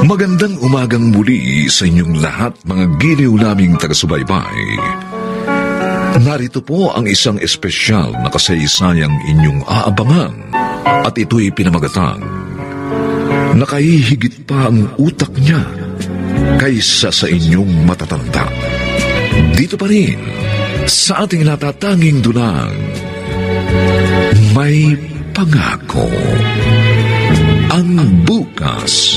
Magandang umagang muli sa inyong lahat, mga giliw naming taga-subaybay. Narito po ang isang espesyal na kasaysayang inyong aabangan at ito'y pinamagatang nakahihigit pa ang utak niya kaysa sa inyong matatanda. Dito pa rin sa ating natatanging dunang May Pangako. Ang bukas.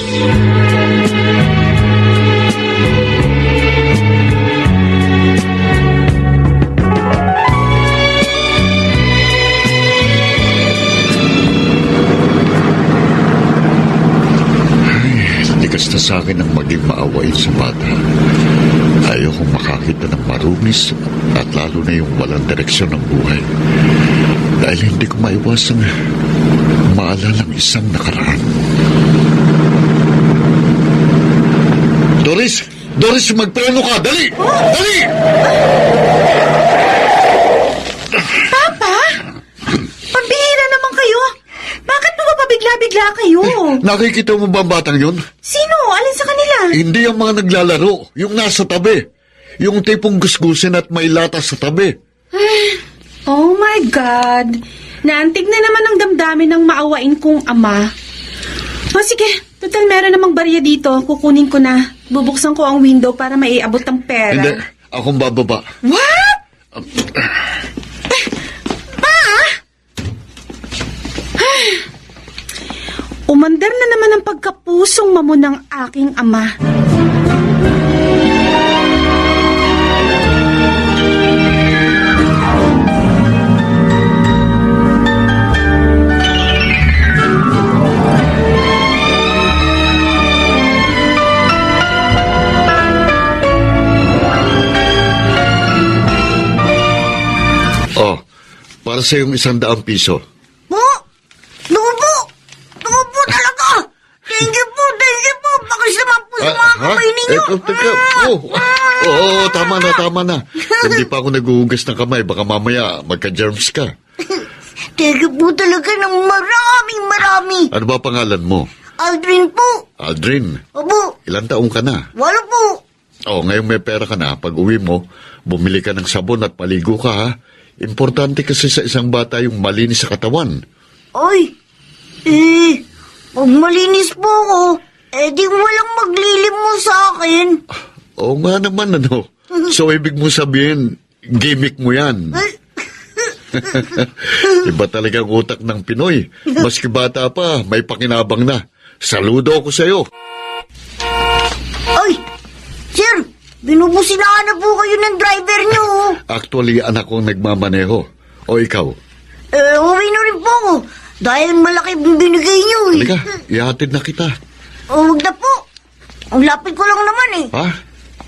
Likas na sa akin ang maging maawain sa bata. Ayokong makakita ng marumis at lalo na yung walang direksyon ng buhay. Dahil hindi ko maiwasang maalala ng isang nakaraan. Doris! Doris, magpreno ka! Dali! Dali! Papa? Pambihira naman kayo. Bakit po ba pabigla-bigla kayo? Nakikita mo ba ang batang yun? Sino? Alin sa kanila? Hindi ang mga naglalaro. Yung nasa tabi. Yung tipong gusgusin at may latas sa tabi. Oh my God. Naantig na naman ang damdamin ng maawain kong ama. O sige, total meron namang barya dito. Kukunin ko na. Bubuksan ko ang window para maiabot ang pera. Hindi, akong bababa. What? Pa? Umandar na naman ang pagkapusong mamo ng aking ama. Para sa yung 100 piso. Po? Naku po talaga. Thank you po. Bakit naman po sa mga kamay ninyo? Tama na. Hindi pa ako naghuhugas ng kamay. Baka mamaya magka-germs ka. Thank you po talaga ng marami. Ano ba pangalan mo? Aldrin po. Aldrin? Opo. Ilang taong ka na? 8 po. Ngayon may pera ka na. Pag uwi mo, bumili ka ng sabon at paligo ka, ha? Importante kasi sa isang bata yung malinis sa katawan. Ay, pag malinis po ako, di walang maglilim mo sa akin. Oo nga naman, ano? So, ibig mo sabihin, gimmick mo yan. Iba talagang utak ng Pinoy. Maski bata pa, may pakinabang na. Saludo ako sa'yo. Ay, sir! Binubusinaan na po kayo ng driver niyo. Actually, anak kong nagmamaneho. O ikaw? Uwi na rin po ako. Dahil malaki binigay niyo. Halika, ihatid na kita. Huwag na po. Ang lapit ko lang naman Ha?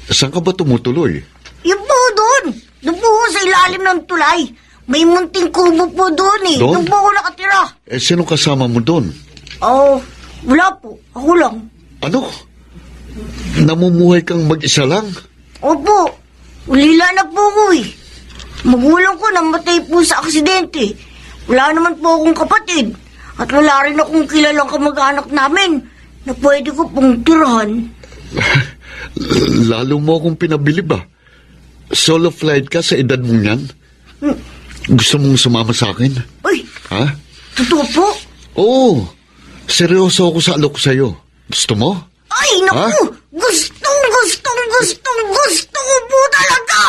Saan ka ba tumutuloy? Yun po doon. Doon po sa ilalim ng tulay. May munting kubo po doon Doon? Doon po ako nakatira. Sino kasama mo doon? Wala po. Ako lang. Ano? Namumuhay kang mag-isa lang? Opo. Ulila na po ako Magulang ko namatay po sa aksidente. Wala naman po akong kapatid. At wala rin akong kilalang kamag-anak namin na pwede ko pong tirahan. Lalo mo akong pinabilib Solo flight ka sa edad mong yan? Gusto mong sumama sa akin? Uy! Ha? Totoo po? Oo. Seryoso ako sa alok sa'yo. Gusto mo? Ay, naku! Gustong ko po talaga!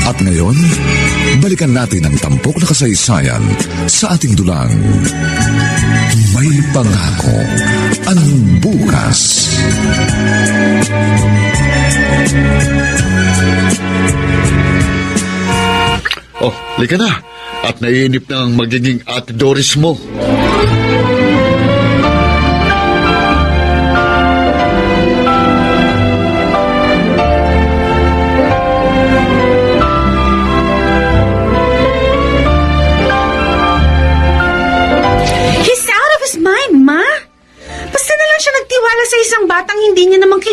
At ngayon, balikan natin ang tampok na kasaysayan sa ating dulang May Pangako. Ang bukas. Lika na. At naiinip na ang magiging Ate Doris mo. He's out of his mind, Ma.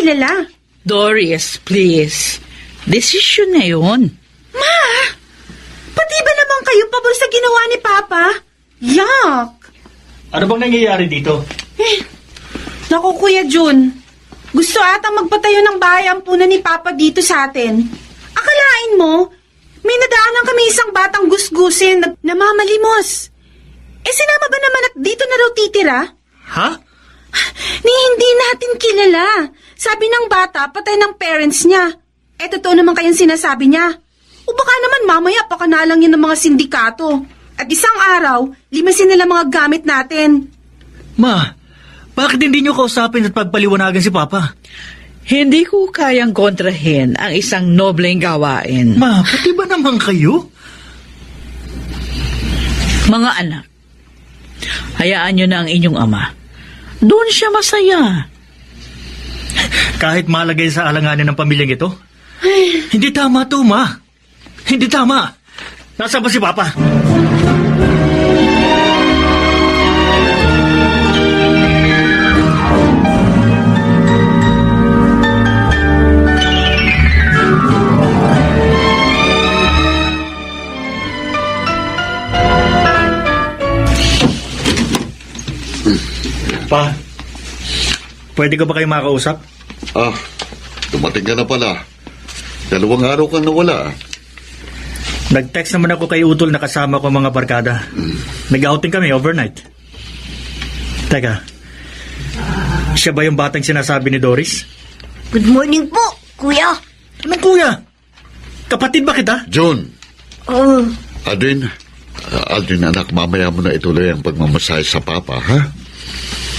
kilala. Doris, please. Desisyon na yun. Ma! Pati ba naman kayo pabor sa ginawa ni Papa? Yuck! Ano bang nangyayari dito? Naku, Kuya Jun. Gusto atang magpatayo ng bahay ampunan ni Papa dito sa atin. Akalain mo, may nadaanan kami isang batang gusgusin na namamalimos. Sinama ba naman at dito na raw titira? Ha? Ni hindi natin kilala. Sabi ng bata, patay ng parents niya. Totoo naman kayang sinasabi niya. O baka naman mamaya pakanalang yun ng mga sindikato. At isang araw, limasin nila mga gamit natin. Ma, bakit hindi niyo kausapin at pagpaliwanagan si Papa? Hindi ko kayang kontrahin ang isang nobleng gawain. Ma, pati ba naman kayo? Mga anak, hayaan nyo na ang inyong ama. Doon siya masaya. Kahit malagay sa alanganin ng pamilyang ito? Hindi tama to, Ma. Hindi tama. Nasaan ba si Papa? Pa, pwede ka ba kayo makausap? Dumating ka na pala. 2 araw kang nawala. Nag-text naman ako kay Utol na kasama ko mga barkada. Nag-outing kami overnight. Teka, siya ba yung batang sinasabi ni Doris? Good morning po, Kuya. Anong kuya? Kapatid ba kita? June, Oh, Aldrin, anak, mamaya mo na ituloy ang pagmamasahe sa Papa, ha?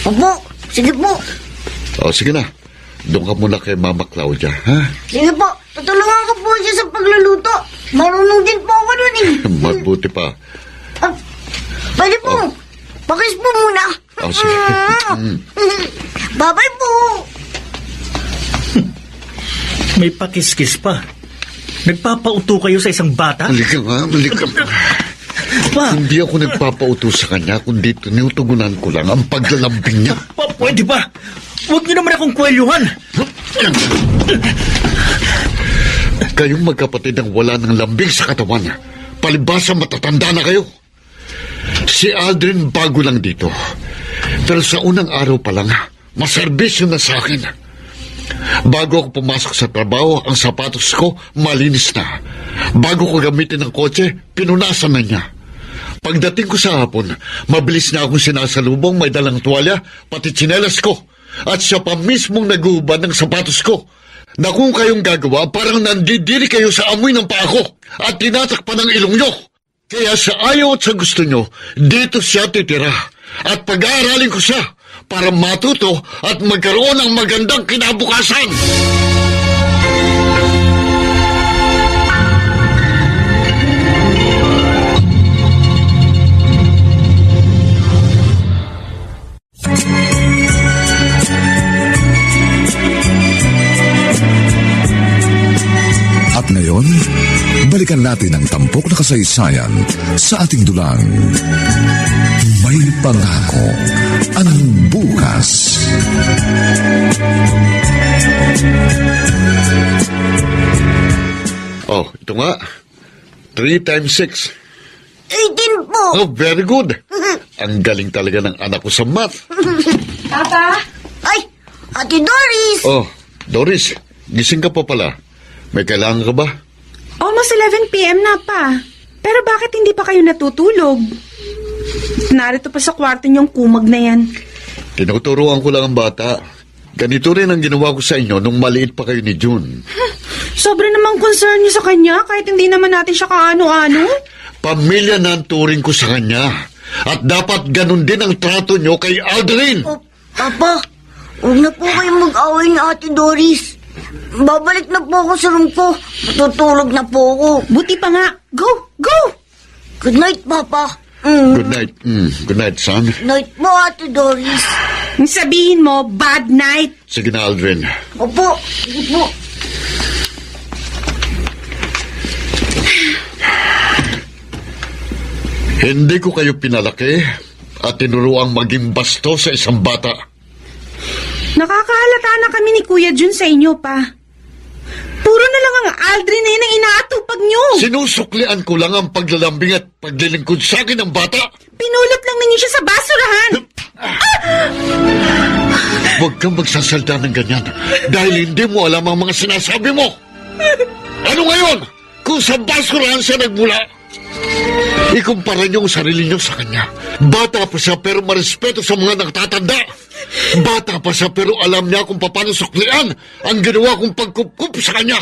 opo. Sige po. Sige na. Doon ka muna kay Mama Claudia, ha? Sige po. Tutulungan ko po siya sa pagluluto. Marunong din po ako nun eh. Mabuti pa. Pwede po. Pakis po muna. Sige. Bye-bye po. May pakiskis pa. Nagpapauto kayo sa isang bata? Halika nga, halika. Pa, Hindi ako nagpapauto sa kanya, kundi tinutugunan ko lang ang paglalambing niya. pwede ba? Huwag niyo naman akong kwelyuhan. Kayong magkapatid ang wala ng lambing sa katawan. Palibasa matatanda na kayo. Si Aldrin bago lang dito. Pero sa unang araw pa lang, maserbisyo na sa akin. Bago ako pumasok sa trabaho, ang sapatos ko malinis na. Bago ko gamitin ang kotse, pinunasan na niya. Pagdating ko sa hapon, mabilis na akong sinasalubong, may dalang tuwalya, pati tsinelas ko. At siya pa mismong naguhubad ng sapatos ko. Na kung kayong gagawa, parang nandidiri kayo sa amoy ng paa ko at tinatakpan ng ilong nyo. Kaya sa ayaw at sa gusto nyo, dito siya titira. At pag-aaralin ko siya para matuto at magkaroon ng magandang kinabukasan. At ngayon, balikan natin ang tampok na kasaysayan sa ating dulang. May pangako ang bukas. Ito nga. 3 times 6. 18 po. Very good. Ang galing talaga ng anak ko sa math. Papa? Ay, Ate Doris. Doris, gising ka pa pala. May kailangan ka ba? Almost 11 p.m. na pa. Pero bakit hindi pa kayo natutulog? Narito pa sa kwarto niyong kumag na yan. Tinuturuan ko lang ang bata. Ganito rin ang ginawa ko sa inyo nung maliit pa kayo ni June. Sobra namang concern niyo sa kanya kahit hindi naman natin siya kaano-ano. Pamilya na ang turing ko sa kanya. At dapat ganun din ang trato nyo kay Aldrin. Papa, huwag na po kayong mag-away ni Ate Doris. Babalik na po ako sa room ko. Matutulog na po ako. Buti pa nga. Go! Go! Good night, Papa. Good night. Good night, son. Good night po, Ate Doris. Sabihin mo, bad night. Sige na, Aldrin. Opo, sige po. Hindi ko kayo pinalaki at tinuruang maging basto sa isang bata. Nakakahalata na kami ni Kuya Jun sa inyo pa. Puro na lang ang Aldrin na yun ang inaatupag nyo. Sinusuklian ko lang ang paglalambing at paglilingkod sa akin ng bata. Pinulot lang ninyo siya sa basurahan. Huwag kang magsasalda ng ganyan dahil hindi mo alam ang mga sinasabi mo. Ano ngayon? Kung sa basurahan siya nagmula, ikumpara niyo ang sarili niyo sa kanya. Bata pa siya pero marespeto sa mga nakatatanda. Bata pa siya pero alam niya kung paano suklian ang ginawa kong pagkup-kup sa kanya.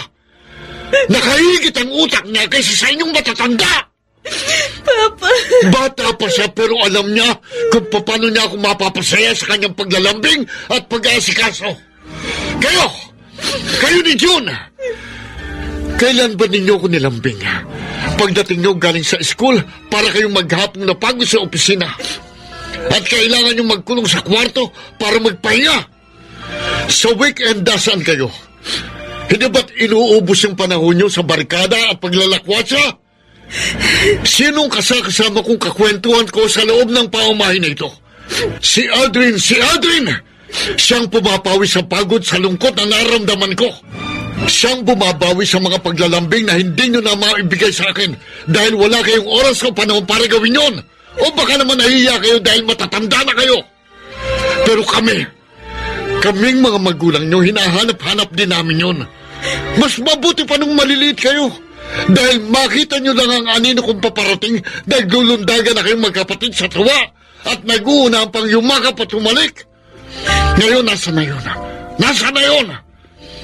Nakahigit ang utak niya kaysa sa inyong matatanda. Papa. Bata pa siya pero alam niya kung paano niya ako mapapasaya sa kanyang paglalambing at pag-aasikaso. Kayo ni June, kailan ba ninyo ko nilambing? Pagdating nyo galing sa school para kayong maghapong napagod sa opisina at kailangan nyo magkulong sa kwarto para magpahinga. Sa weekend, dasaan kayo? Hindi ba't inuubos yung panahon nyo sa barkada at paglalakwatsa? Sinong kasama kong kakwentuhan ko sa loob ng paumahin na ito? Si Aldrin! Siyang pumapawi sa pagod sa lungkot na naramdaman ko. Siyang bumabawi sa mga paglalambing na hindi nyo na maibigay sa akin dahil wala kayong oras o panahon para gawin yon. O baka naman nahiya kayo dahil matatanda na kayo. Pero kaming mga magulang nyo, hinahanap-hanap din namin yon. Mas mabuti pa nung maliliit kayo dahil makita nyo lang ang anino kong paparating dahil lulundagan na kayong magkapatid sa tuwa at nag-uuna pang yumakap at humalik. Ngayon, nasa na yun?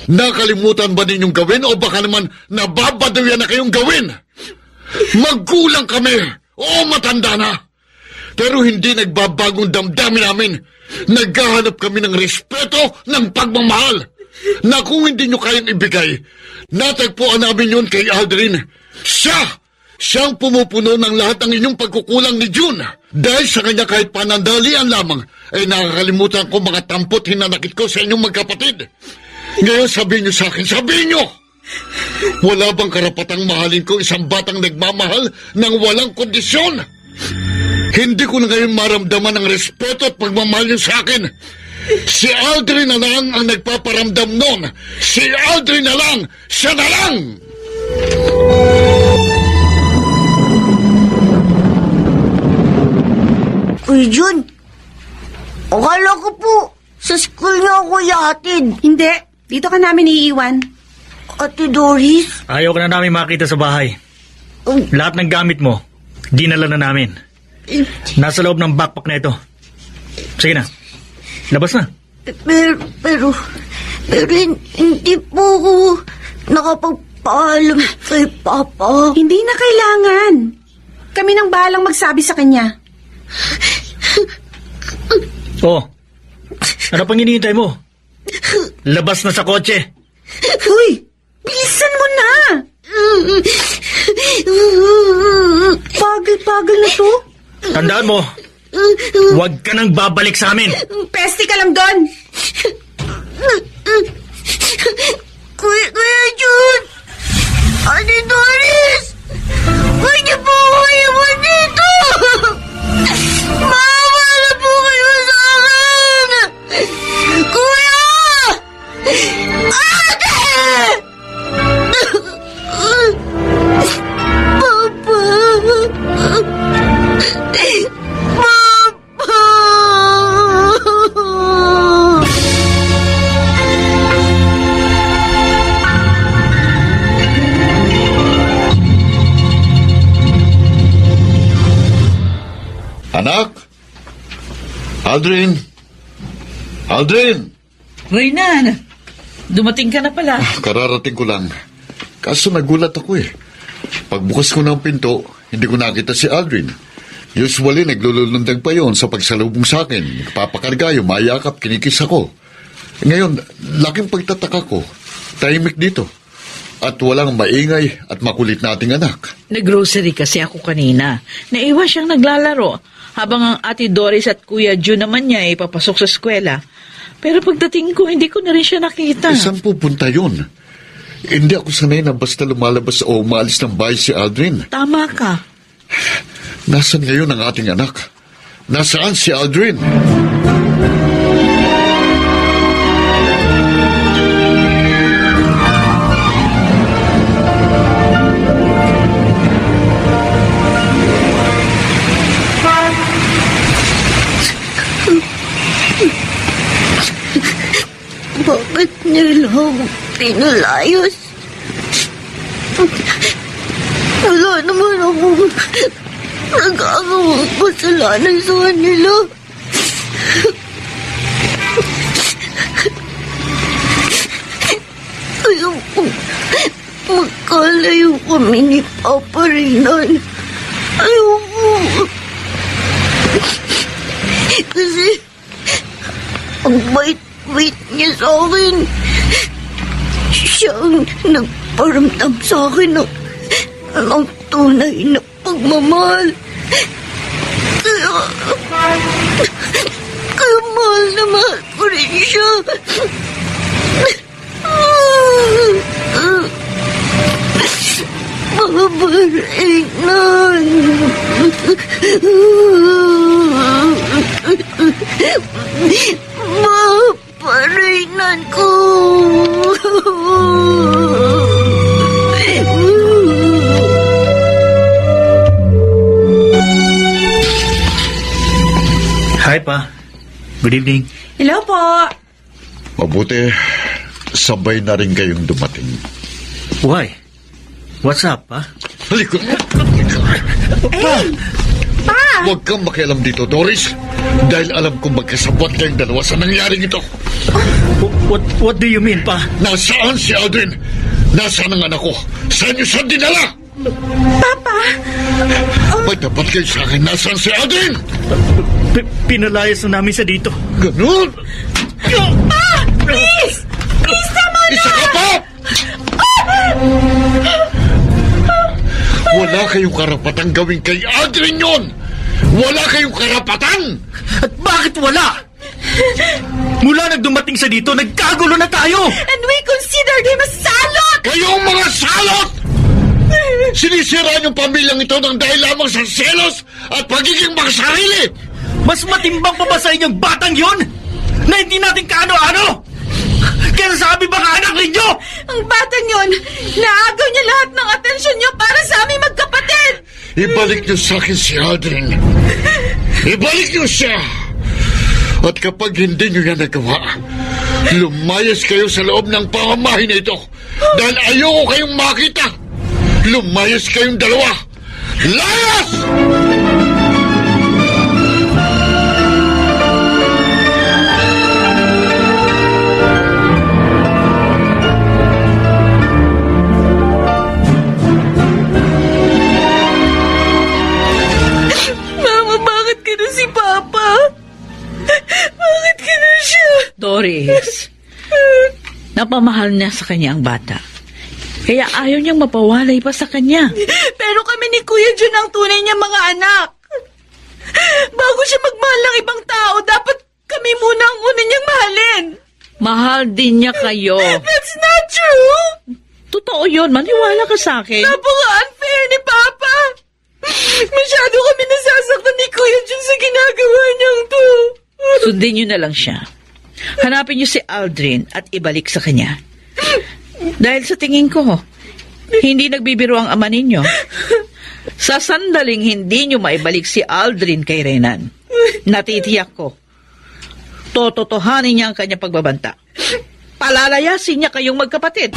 Nakalimutan ba ninyong gawin o baka naman nababadawian na kayong gawin? Maggulang kami o matanda na. Pero hindi nagbabagong damdamin namin. Naghahanap kami ng respeto, ng pagmamahal. Na kung hindi nyo kayang ibigay, natagpuan namin yun kay Aldrin. Siyang pumupuno ng lahat ng inyong pagkukulang ni June. Dahil sa kanya kahit panandalian lamang, ay nakakalimutan ko mga tampot hinanakit ko sa inyong magkapatid. Ngayon sabihin nyo sa akin, wala bang karapatang mahalin ko isang batang nagmamahal ng walang kondisyon? Hindi ko na ngayon maramdaman ng respeto at pagmamahal nyo sa akin. Si Aldrin na lang ang nagpaparamdam nun. Si Aldrin na lang, siya na lang! Uy, Jun, akala ko po sa school niyo ako ihatid. Hindi. Dito ka namin iiwan. Ate Doris? Ayaw ka na namin makita sa bahay. Lahat ng gamit mo, dinala na namin. Nasa loob ng backpack na ito. Sige na, labas na. Pero hindi po ako nakapagpaalam kay Papa. Hindi na kailangan. Kami nang bahalang magsabi sa kanya. Ano pang hinihintay mo? Labas na sa kotse. Uy, bilisan mo na. Pagal na to. Tandaan mo, huwag ka nang babalik sa amin. Peste ka lang doon. Kuya Jun! Ate Doris! Huwag niyo po ako iwan dito! Maawa na po kayo sa akin! Kuya! Ate! Papa! Anak? Aldrin? Reynan, dumating ka na pala. Kararating ko lang. Kaso nagulat ako eh. Pagbukas ko ng pinto, hindi ko nakita si Aldrin. Usually, naglulundag pa yon sa pagsalubong sa akin. Nagpapakarga, mayakap, kinikis ako. Ngayon, laking pagtataka ko. Tahimik dito. At walang maingay at makulit nating anak. Nag-grocery kasi ako kanina. Naiwan siyang naglalaro. Habang ang Ate Doris at Kuya Jun naman niya ay papasok sa eskwela. Pero pagdating ko, hindi ko na rin siya nakita. Saan pupunta yun? Hindi ako sanay na basta lumalabas o umaalis ng bahay si Aldrin. Tama ka. Nasaan ngayon ang ating anak? Nasaan si Aldrin? pinalayas. Wala naman akong nagagawang kasalanan sa kanila. Kaya kung magkalayo kami ni Papa Renan, ayoko. Kasi ang bait-bait niya sa akin. Siya ang nagparamdam sa akin ng tunay na pagmamahal. Kaya mahal na mahal ko rin siya. Papa Renan. Papa Renan ko. Hi, Pa. Good evening. Hello po. Mabuti, sabay na rin kayong dumating. Why? What's up, Pa? Halika! Pa! Huwag kang makialam dito, Doris. Dahil alam kong magkasabot kayong dalawa sa nangyaring ito. What do you mean, Pa? Nasaan si Aldrin? Nasaan ang anak ko? Saan niyo siya dinala? Papa! Magdapat kayo sa akin, nasaan si Aldrin? Pinalayas na namin siya dito. Ganun? Pa! Please! Please, tama na! Isa ka pa! Wala kayong karapatang gawin kay Aldrin yun! Wala kayong karapatan! At bakit wala? Mula nagdumating siya dito, nagkagulo na tayo! And we considered him a salot! Kayong mga salot! Sinisira niyong pamilyang ito ng dahil lamang sa selos at pagiging makasarili! Mas matimbang pa ba sa inyong batang yon? Na hindi natin kaano-ano? Kaya sabi ba ka anak ninyo? Ang batang yon, naagaw niya lahat ng atensyon niyo para sa aming magkapatid! Ibalik niyo sa akin si Aldrin. Ibalik niyo siya! At kapag hindi niyo yan nagawa, lumayas kayo sa loob ng pamamahay na ito dahil ayoko kayong makita. Lumayas kayong dalawa. Layas! Mama, bakit gano'n si Papa? Bakit gano'n siya? Doris, napamahal niya sa kanya ang bata. Kaya ayaw niyang mapawalay pa sa kanya. Pero kami ni Kuya Jun ang tunay niya mga anak. Bago siya magmahal ng ibang tao, dapat kami muna ang una niyang mahalin. Mahal din niya kayo. That's not true! Totoo yun, maniwala ka sa akin. Napaka-unfair ni Papa! Masyado kami nasasaktan ni Kuya Jun sa ginagawa niyang to. Sundin niyo na lang siya. Hanapin niyo si Aldrin at ibalik sa kanya. Dahil sa tingin ko, hindi nagbibiro ang ama ninyo. Sa sandaling hindi niyo maibalik si Aldrin kay Renan, natitiyak ko, tototohanin niya ang kanyang pagbabanta. Palalayasin niya kayong magkapatid.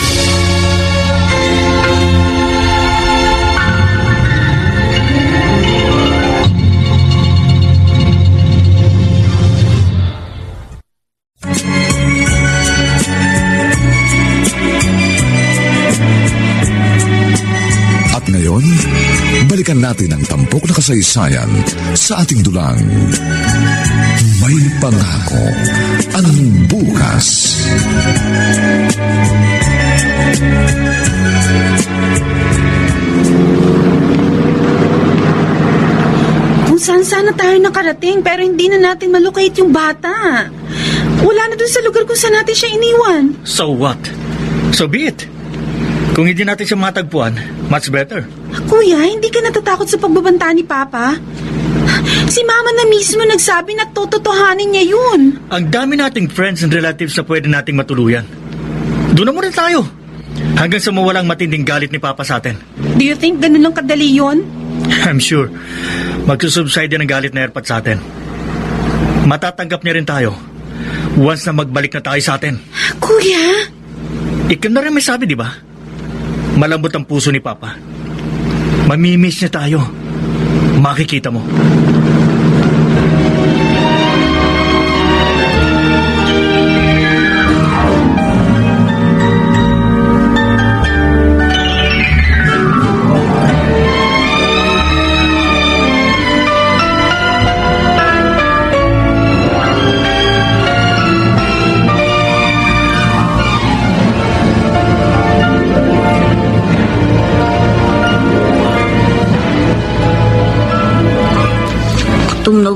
At ngayon, balikan natin ang tampok na kasaysayan sa ating dulang. May pangako ang bukas. Kung saan-saan na tayo nakarating pero hindi na natin malocate yung bata. Wala na dun sa lugar kung saan natin siya iniwan. So what? So be it. Kung hindi natin siya matagpuan, much better. Kuya, hindi ka natatakot sa pagbabanta ni Papa? Si Mama na mismo nagsabi na tototohanin niya yun. Ang dami nating friends and relatives na pwede nating matuluyan. Doon na muna tayo. Hanggang sa mawalang matinding galit ni Papa sa atin. Do you think ganun lang kadali yun? I'm sure. Magsusubside din ang galit na Erpat sa atin. Matatanggap niya rin tayo once na magbalik na tayo sa atin. Kuya, Ikaw na rin may sabi, di ba? Malambot ang puso ni Papa. Mamimiss niya tayo. Makikita mo.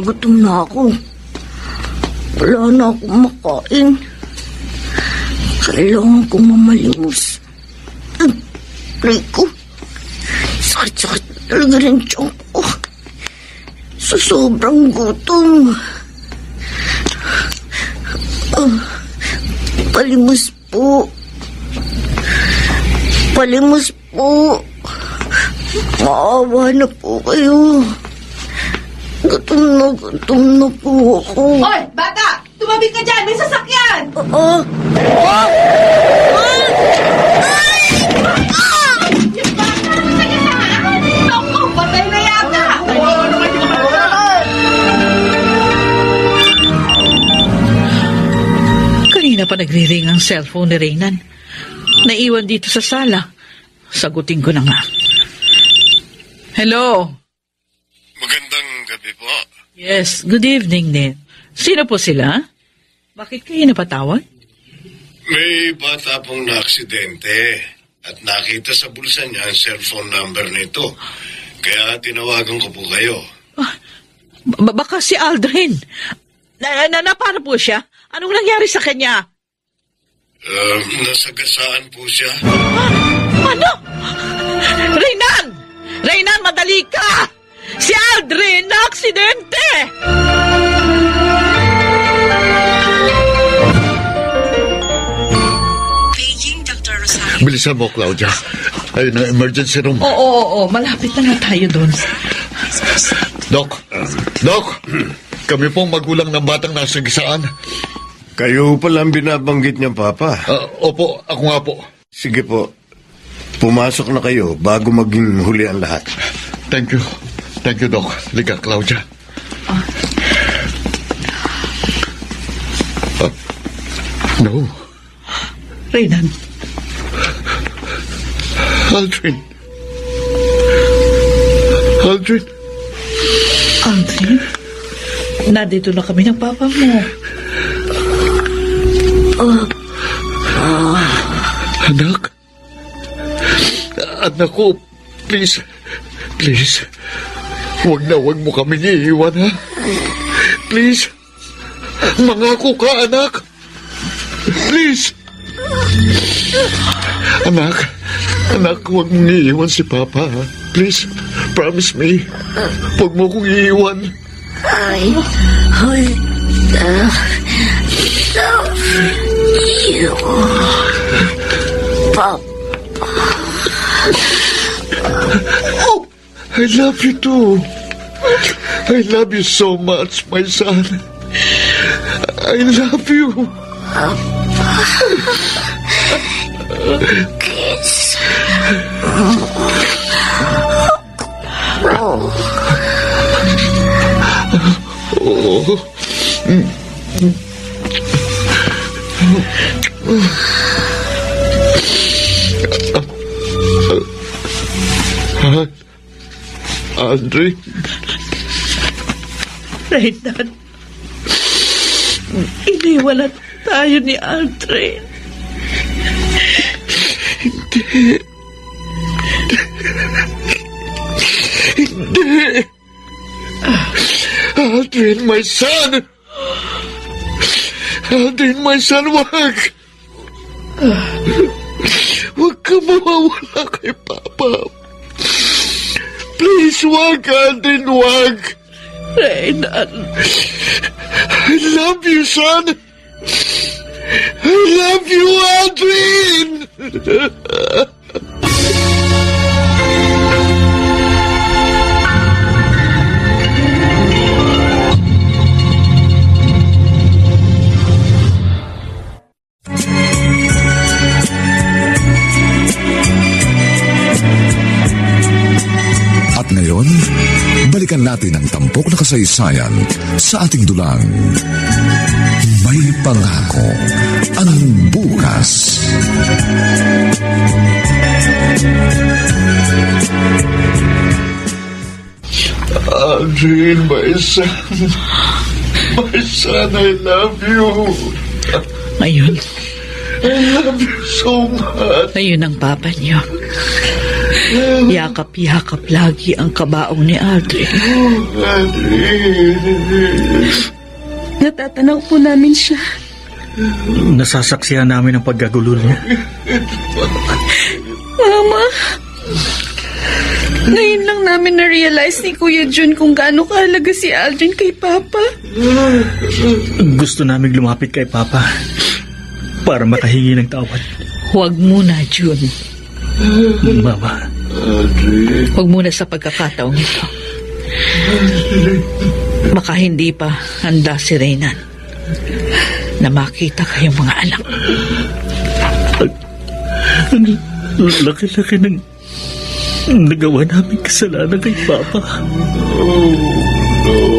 Gutom na ako. Wala na akong makain. Kailangan kong mamalimos. Pray ko. Sakit-sakit talaga rin tiyan ko. Sa sobrang gutom. Palimos po. Palimos po. Maawa na po kayo. Gutom na po ako. Hoy, bata! Tumabi ka dyan! May sasakyan! Yung bata! Masaya saan? Naku, patay na yata! Kanina pa nagre-ring ang cellphone ni Reynan. Naiwan dito sa sala. Sagutin ko na nga. Hello? Magandang gabi po. Yes, good evening din. Sino po sila? Bakit kayo napatawag? May bata pong na-aksidente at nakita sa bulsa niya ang cellphone number nito. Kaya tinawagan ko po kayo. Baka si Aldrin. Paano po siya? Anong nangyari sa kanya? Nasagasaan po siya. Ano? Reynan! Reynan, madali ka! Si Aldrin na aksidente! Bilisan mo, Claudia. Ayun ang emergency room. Oo. Malapit na nga tayo doon. Doc! Kami pong magulang ng batang nasagasaan. Kayo palang binabanggit niya, Papa. Opo, ako nga po. Sige po. Pumasok na kayo bago maging huli ang lahat. Thank you. Thank you, Doc. Liga, Claudia. No. Reynan. Aldrin. Aldrin? Nandito na kami ng papa mo. Anak ko, please. Huwag mo kaming iiwan, ha? Please. Mangako ka, anak. Please. Anak, huwag mong iiwan si Papa, ha? Please, promise me. Huwag mo kong iiwan. I love you, Papa. Oh, I love you too. I love you so much, my son. I love you. Kiss. Andre? Reynan, iniwala tayo ni Aldrin. Hindi. Aldrin, my son. Aldrin, my son, wag. Wag ka mawawala kay Papa. Please, wag, Aldrin, wag. Reynan. I love you, son. I love you, Aldrin. ngayon, balikan natin ang tampok na kasaysayan sa ating dulang. May pangako ang bukas. Aldrin, my son. My son, I love you. Ngayon, I love you so much. ngayon ang papa niyo. Yakap-yakap lagi ang kabaong ni Aldrin. Natatanaw po namin siya. Nasasaksihan namin ang paggagulo niya. Mama, ngayon lang namin na-realize ni Kuya Jun kung gaano kahalaga si Aldrin kay Papa. Gusto namin lumapit kay Papa para makahingi ng tawad. Huwag muna, Jun. Mama. Huwag muna sa pagkakataong ito. Baka hindi pa handa si Reynan na makita kayong mga anak. Ang laki-laki ng nagawa namin kasalanan kay Papa.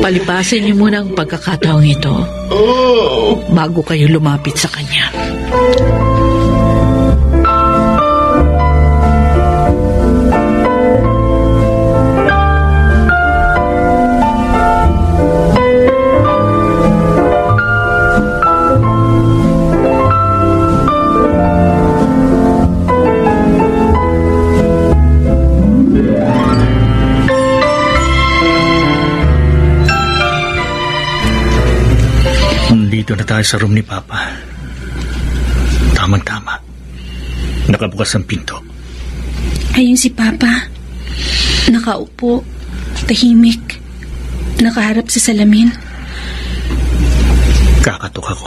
Palipasin niyo muna ang pagkakataong ito bago kayo lumapit sa kanya. Dito na tayo sa room ni Papa. Tamang-tama. Nakabukas ang pinto. Ayun si Papa. Nakaupo, tahimik, nakaharap sa salamin. Kakatok ako.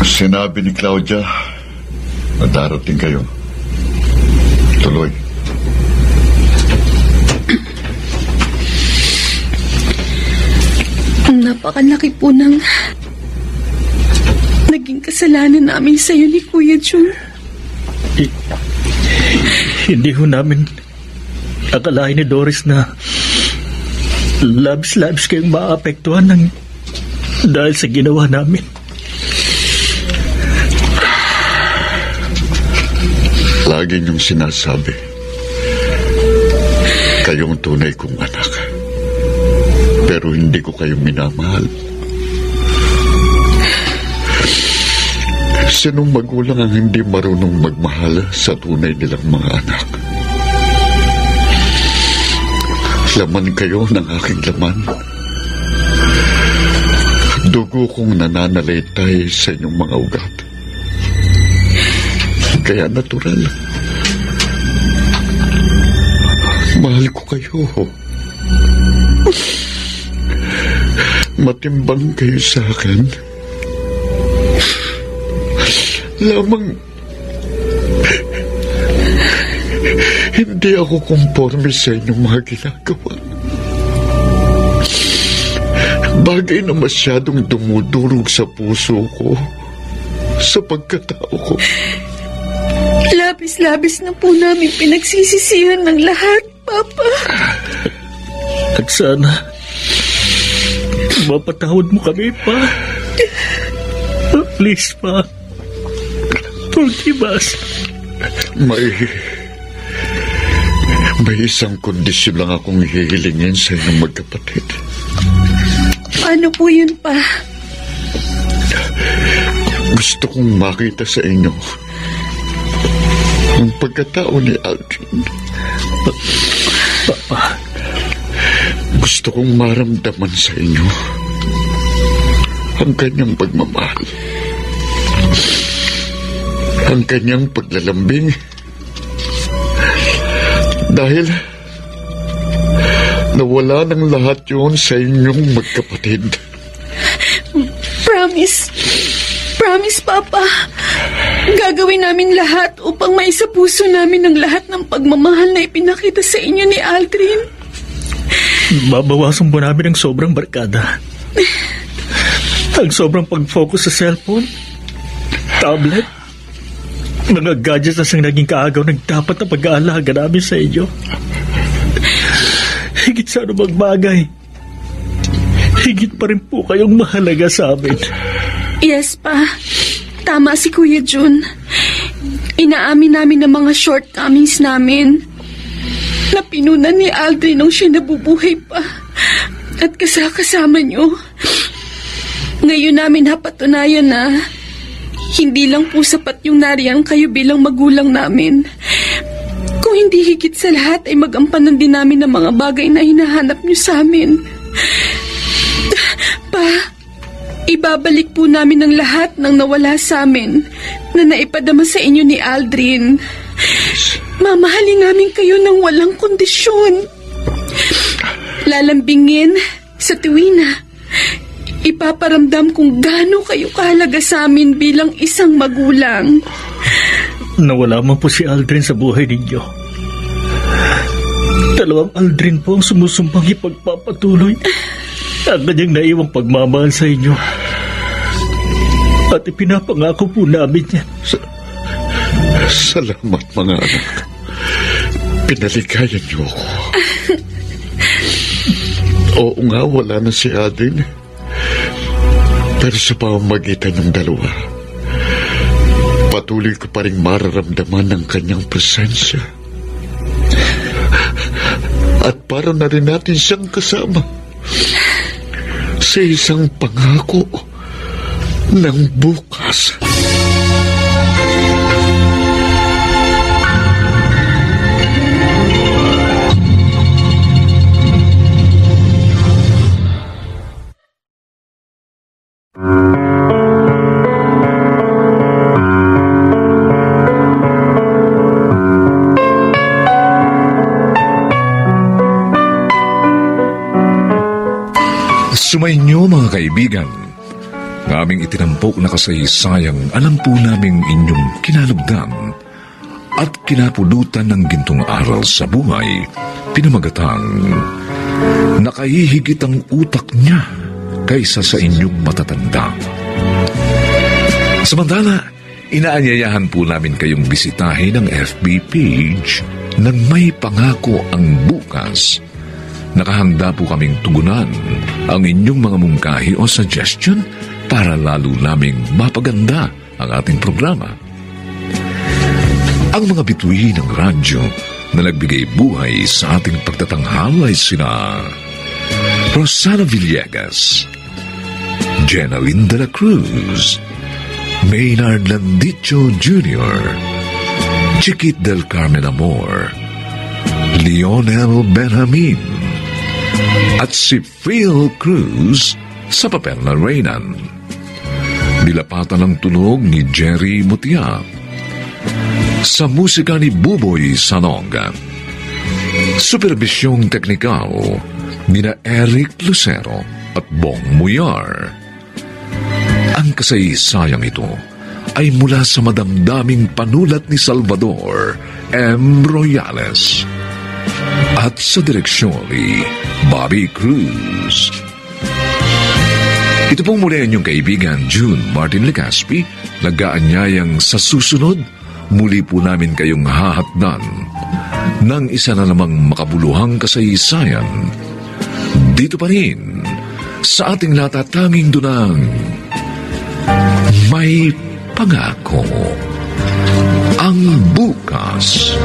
Sinabi ni Claudia na darating kayo. Tuloy. Ang napakalaki po ng naging kasalanan namin sa iyo ni Kuya Jun. Hindi ho namin akalain ni Doris na labis-labis kayong maapektuhan dahil sa ginawa namin. Lagi niyong sinasabi, kayong tunay kong anak. Pero hindi ko kayo minamahal. Sinong magulang ang hindi marunong magmahal sa tunay nilang mga anak? Laman kayo ng aking laman. Dugo kong nananalaytay sa inyong mga ugat. Kaya natural. Mahal ko kayo. Matimbang kayo sa akin. Lamang hindi ako konforme sa inyong mga ginagawa. Bagay na masyadong dumudurog sa puso ko, sa pagkatao ko. Labis-labis na po namin pinagsisisihan ng lahat, Papa. At sana mapatawad mo kami, Pa. Please, Pa. Forgive us. May isang kondisyon lang akong hihilingin sa inyong magkapatid. Ano po yun, Pa? Gusto kong makita sa inyo ang pagkatao ni Aldrin. Papa. Gusto kong maramdaman sa inyo ang kanyang pagmamahal, ang kanyang paglalambing, dahil nawala ng lahat yun sa inyong magkapatid. Promise, Papa. Gagawin namin lahat upang maisapuso namin ang lahat ng pagmamahal na ipinakita sa inyo ni Aldrin. Babawasan po namin ang sobrang barkada. Ang sobrang pag-focus sa cellphone, tablet, Mga gadgets na siyang naging kaagaw ng dapat na pag-aalaga namin sa inyo. Higit sa anumang bagay, higit pa rin po kayong mahalaga sa amin. Yes, Pa. Tama si Kuya Jun. Inaamin namin ang mga shortcomings namin. Napinunan ni Aldrin nung siya nabubuhay pa. At kasama niyo. Ngayon namin napatunayan na hindi lang po sapat yung nariyan kayo bilang magulang namin. Kung hindi higit sa lahat ay magampanan din namin ang mga bagay na hinahanap niyo sa amin. Pa, ibabalik po namin ang lahat ng nawala sa amin na naipadama sa inyo ni Aldrin. Mamahalin namin kayo ng walang kondisyon. Lalambingin sa tuwina. Ipaparamdam kung gaano kayo kahalaga sa amin bilang isang magulang. Nawala man po si Aldrin sa buhay ninyo. Dalawang Aldrin po ang sumusumbang ipagpapatuloy ang kanyang naiwang pagmamahal sa inyo. At ipinapangako po namin yan. Salamat, mga anak. Pinaligayan niyo ako. Oo nga, wala na si Aldrin. Pero sa pamamagitan ng dalawa, patuloy ko pa rin mararamdaman ang kanyang presensya. At para na rin natin siyang kasama sa isang pangako ng bukas. Sumainyo mga kaibigan, ng aming itinampok na kasaysayang alam po naming inyong kinalugdan at kinapulutan ng gintong aral sa buhay, pinamagatang nakahihigit ang utak niya kaysa sa inyong matatanda. Samantala, inaanyayahan po namin kayong bisitahin ang FB page ng May Pangako ang Bukas. Nakahanda po kaming tugunan ang inyong mga mungkahi o suggestion para lalo naming mapaganda ang ating programa. Ang mga bituin ng radyo na nagbigay buhay sa ating pagtatanghal ay sina Rosana Villegas, Jenaline de la Cruz, Maynard Landicho Jr., Chiquit del Carmen Amor, Lionel Benjamin, at si Phil Cruz sa papel na Reynan. Nilapatan ng tunog ni Jerry Mutia. Sa musika ni Buboy Sanoga. Supervisyong teknikal nina Eric Lucero at Bong Muyar. Ang kasaysayang ito ay mula sa madamdaming panulat ni Salvador M. Royales at sa direksyon ni Bobby Cruz. Ito pong muli ang inyong kaibigan June Martin Legaspi, nag-aanyayang sa susunod, muli po namin kayong hahatdan ng isa na namang makabuluhang kasaysayan dito pa rin sa ating natatanging dunang May Pangako ang Bukas.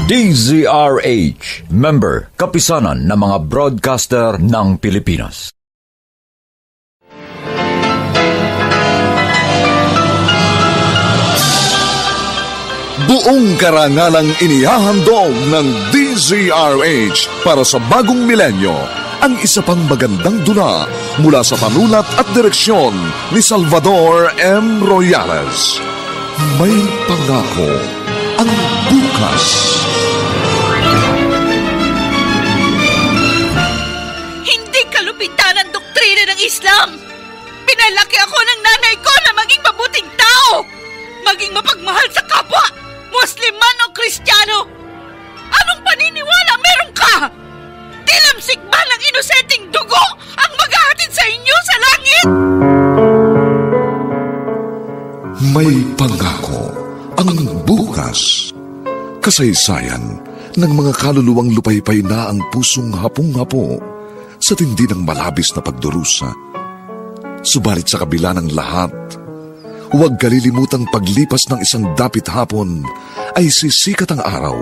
DZRH, member, kapisanan ng mga broadcaster ng Pilipinas. Buong karangalang inihahandog ng DZRH para sa bagong milenyo ang isa pang magandang dula mula sa panulat at direksyon ni Salvador M. Royales. May Pangako ang Bukas. Hindi kalupitan ang doktrina ng Islam. Pinalaki ako ng nanay ko na maging mabuting tao, maging mapagmahal sa kapwa, Muslim man o Kristiyano. Anong paniniwala meron ka? Tilamsik ba ng inosenteng dugo? May pangako ang bukas. Kasaysayan ng mga kaluluwang lupaypay na ang pusong hapong-hapo sa tindi ng malabis na pagdurusa. Subalit sa kabila ng lahat, huwag kalilimutang paglipas ng isang dapit hapon ay sisikat ang araw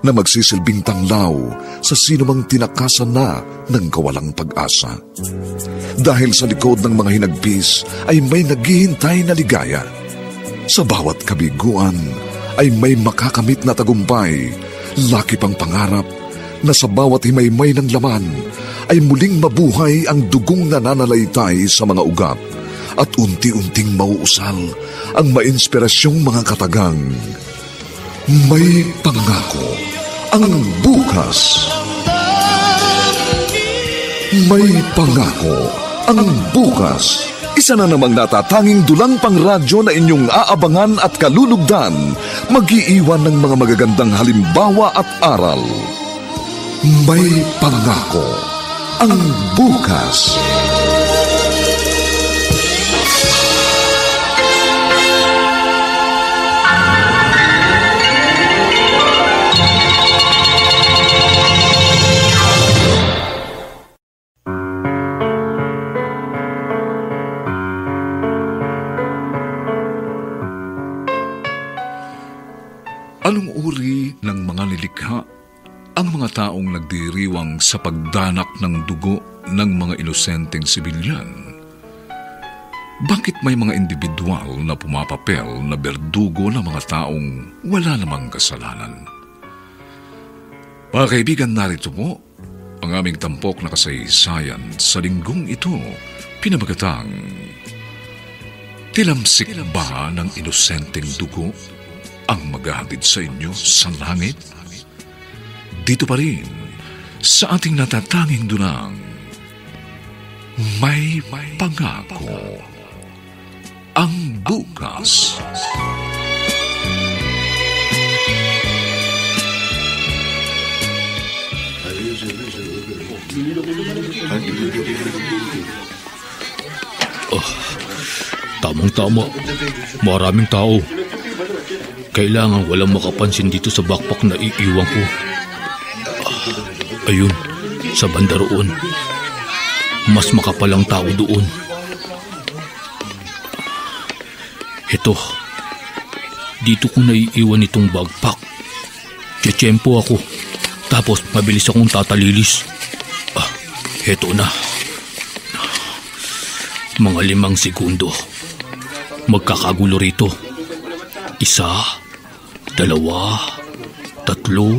na magsisilbing tanglaw sa sinumang tinakasan na ng kawalang pag-asa. Dahil sa likod ng mga hinagpis ay may naghihintay na ligaya. Sa bawat kabiguan ay may makakamit na tagumpay, laki pang pangarap na sa bawat himaymay ng laman ay muling mabuhay ang dugong nananalaytay sa mga ugat at unti-unting mauusal ang mainspirasyong mga katagang. May pangako ang bukas. May pangako ang bukas. Isa na namang natatanging dulang pangradyo na inyong aabangan at kalulugdan, mag-iiwan ng mga magagandang halimbawa at aral. May pangako ang bukas. Anong uri ng mga nilikha ang mga taong nagdiriwang sa pagdanak ng dugo ng mga inosenteng sibilyan? Bakit may mga individual na pumapapel na berdugo ng mga taong wala namang kasalanan? Mga kaibigan, narito po ang aming tampok na kasaysayan sa linggong ito, pinamagatang Tilamsik ba ng inosenteng dugo ang maghahatid sa inyo sa langit? Dito pa rin sa ating natatanging dunang May Pangako ang bukas. Tamang-tama. Maraming tao. Kailangan walang makapansin dito sa backpack na iiwan ko. Ayun, sa banda roon. Mas makapalang tao doon. Ito, dito ko naiiwan itong backpack. Tiyempo ako. Tapos mabilis akong tatalilis. Heto na. Mga 5 segundo. Magkakagulo rito. 1, 2, 3, 4. Takbo!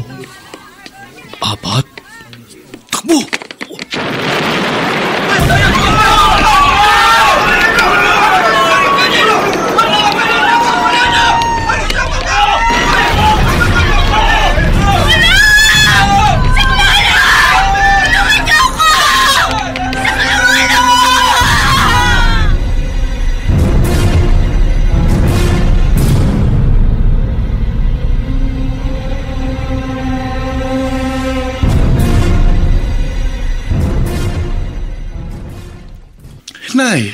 Nay,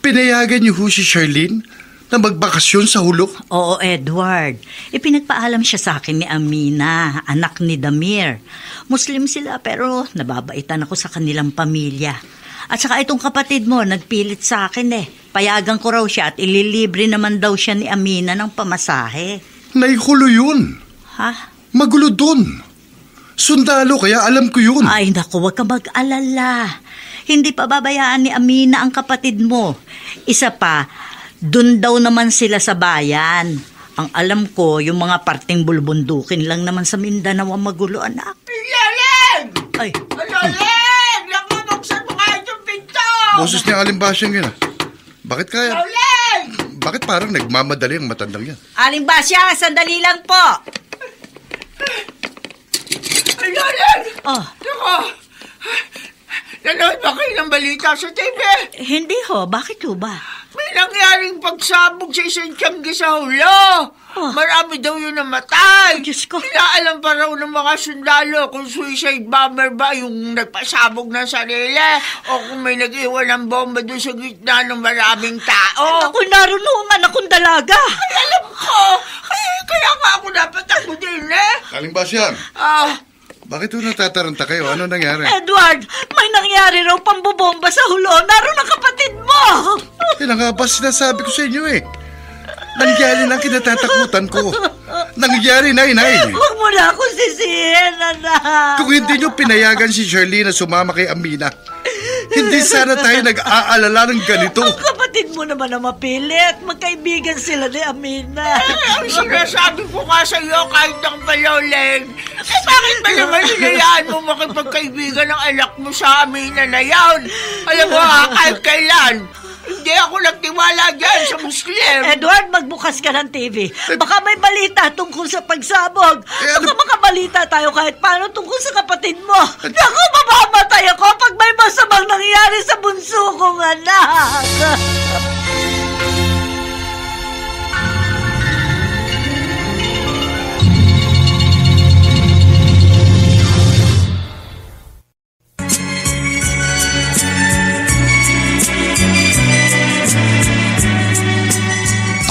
pinayagan niyo ho si Charlene na magbakasyon sa hulog? Oo, Edward. Ipinagpaalam siya sa akin ni Amina, anak ni Damir. Muslim sila pero nababaitan ako sa kanilang pamilya. At saka itong kapatid mo, nagpilit sa akin Payagan ko raw siya at ililibre naman daw siya ni Amina ng pamasahe. Naikulo yun. Ha? Magulo dun. Sundalo, kaya alam ko yun. Ay, naku, huwag ka mag-alala. Hindi pa babayaan ni Amina ang kapatid mo. Isa pa, dun daw naman sila sa bayan. Ang alam ko, yung mga parting bulbundukin lang naman sa Mindanao ang magulo, anak. Yaleng! Ay! Yaleng! Naku, buksan mo kahit yung pinto! Boses niya Alimbasyang yun. Bakit kaya? Yaleng! Bakit parang nagmamadali ang matandang yan? Alimbasya, sandali lang po. Yaleng! Oh. Naku! Nanood ba kayo ng balita sa TV? Hindi ho, bakit ho ba? May nangyaring pagsabog sa isang tiyanggi sa hulo. Marami daw yun namatay. Diyos ko. Inaalam pa raw ng mga sundalo kung suicide bomber ba yung nagpasabog ng sarili o kung may nag-iwan ng bomba doon sa gitna ng maraming tao. Ako naroon ang anak kong dalaga. Ay, alam ko. Kaya nga ako dapat ako din Aling Basyan, bakit natataranta kayo? Ano nangyari? Edward, may nangyari raw pambobomba sa hulo. Naroon ang kapatid mo. Yan nga ba sinasabi ko sa inyo Nangyari lang kinatatakutan ko. Nangyari na, inay. Huwag mo na ako sisihin, anak. Kung hindi nyo pinayagan si Charlene na sumama kay Amina, hindi sana tayo nag-aalala ng ganito. Ang kapatid mo naman na mapilit. Magkaibigan sila ni Amina. Ang sinasabi ko nga sa iyo kahit ng baloleng. Bakit ba naman hinayaan mo makipagkaibigan ng anak mo sa Amina na yan? Alam mo kahit kailan. Hindi ako nagtiwala dyan sa Muslim. Edward, magbukas ka ng TV. Baka may balita tungkol sa pagsabog. Baka makabalita tayo kahit paano tungkol sa kapatid mo. Naku, mamamatay ako pag may masamang nangyari sa bunso kong anak.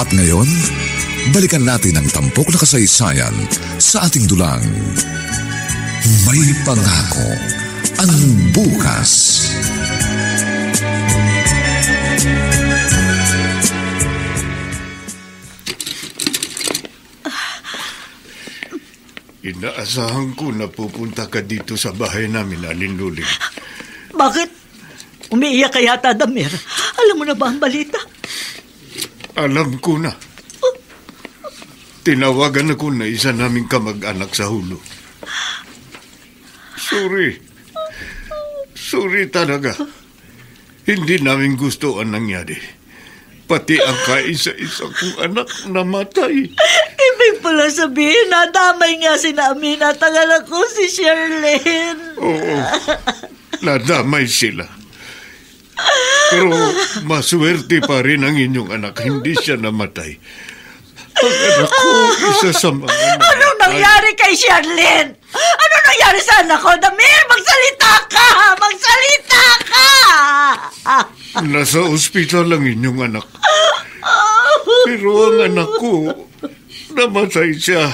At ngayon, balikan natin ang tampok na kasaysayan sa ating dulang. May pangako ang bukas. Inaasahan ko na pupunta ka dito sa bahay namin, Aling Luling. Bakit? Umiiyak ka yata, Damir. Alam mo na ba ang balita? Alam ko na. Tinawagan ako na isa naming kamag-anak sa hulo. Sorry talaga. Hindi namin gusto ang nangyari. Pati ang kaisa-isa kong anak namatay. Ibig pala sabihin, nadamay nga si Amina at ang anak ko si Charlene. Oo, nadamay sila. Pero maswerte pa rin ang inyong anak. Hindi siya namatay. Ang anak ko, isa sa mga namatay. Anong nangyari kay Charlene? Ano nangyari sa anak ko? Damir, magsalita ka! Magsalita ka! Nasa ospital ang inyong anak. Pero ang anak ko, namatay siya.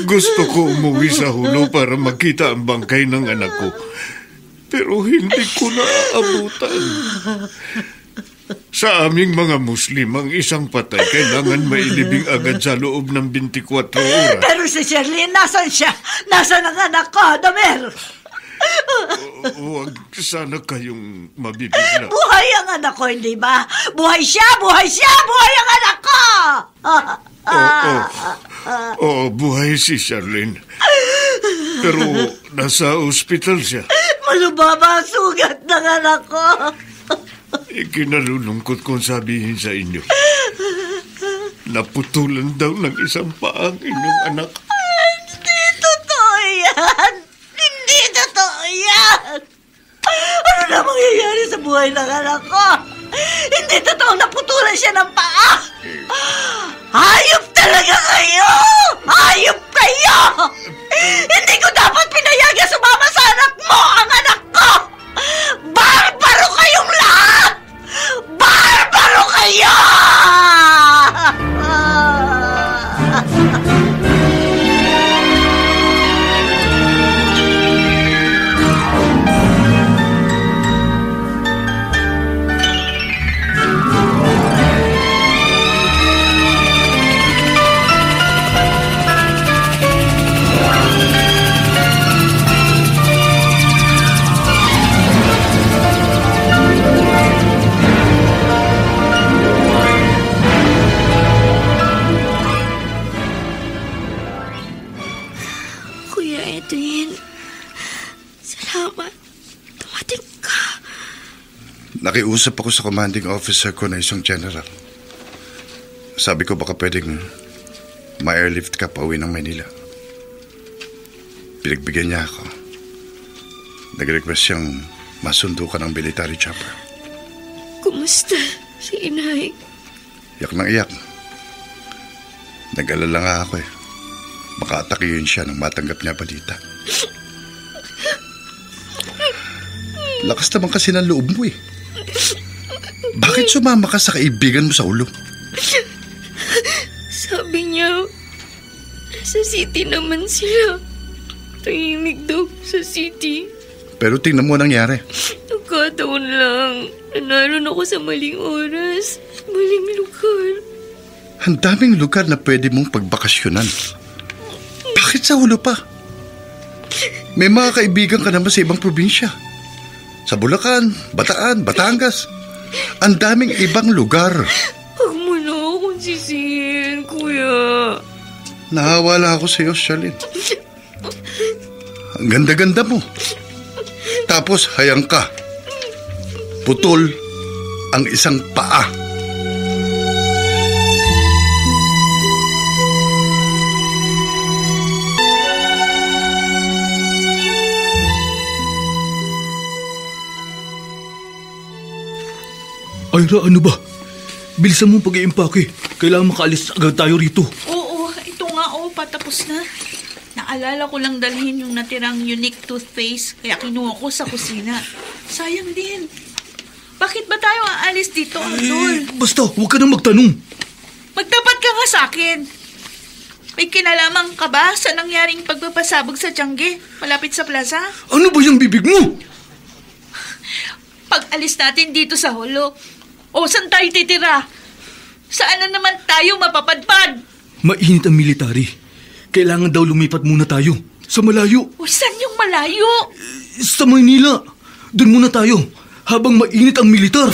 Gusto ko umuwi sa hulo para makita ang bangkay ng anak ko. Pero hindi ko naaabutan. Sa aming mga Muslim, ang isang patay kailangan mailibing agad sa loob ng 24 oras. Pero si Charlene, nasan siya? Nasan ang anak ko, Damir? Huwag sana kayong mabibigla. Buhay ang anak ko, hindi ba? Buhay siya! Buhay siya! Buhay ang anak ko! Oo, buhay si Charlene. Pero nasa ospital siya. Malubaba ang sugat ng anak ko. Ikinalulungkot kong sabihin sa inyo. Naputulan daw ng isang paa ang inyong anak. Hindi totoo yan! Hindi totoo yan! Ano na mangyayari sa buhay ng anak ko? Hindi totoo naputulan siya ng paa! Hayop talaga kayo! Hayop kayo! Hindi ko dapat pinayagan sumama sa anak mo ang anak ko! Barbaro kayong lahat! Barbaro kayo! Nakiusap ako sa commanding officer ko na isang general. Sabi ko baka pwedeng ma-airlift ka pa uwi ng Manila. Pinagbigyan niya ako. Nag-request siyang masundo ka ng military chopper. Kumusta si inay? Iyak ng iyak. Nag-alala nga ako eh. Baka atakihin siya nang matanggap niya balita. Lakas naman kasi ng loob mo eh. Bakit sumama ka sa kaibigan mo sa ulo? Sabi niya, sa city naman sila. Tahimik daw sa city. Pero tingnan mo nangyari. Nagkataon lang. Nanaroon ako sa maling oras. Maling lugar. Ang daming lugar na pwede mong pagbakasyonan. Bakit sa ulo pa? May mga kaibigan ka naman sa ibang probinsya. Sa Bulacan, Bataan, Batangas. Ang daming ibang lugar. Huwag mo na akong sisihin, kuya. Nahawa lang ako sa iyo, Charlene. Ang ganda-ganda mo. Tapos hayang ka. Putol ang isang paa. Ira, ano ba? Bilisan mo pag-iimpake. Kailangan makaalis agad tayo rito. Oo, ito nga patapos na. Naalala ko lang dalhin yung natirang unique toothpaste kaya kinuha ko sa kusina. Sayang din. Bakit ba tayo aalis dito, Arnold? Basta, huwag ka nang magtanong. Magtapat ka nga sa akin. May kinalaman ka ba sa nangyaring pagpapasabog sa Tiangge malapit sa plaza? Ano ba yung bibig mo? Pag alis natin dito sa Holo, saan tayo titira? Saan na naman tayo mapapadpad? Mainit ang military. Kailangan daw lumipat muna tayo. Sa malayo. Saan yung malayo? Sa Maynila. Doon muna tayo. Habang mainit ang militar.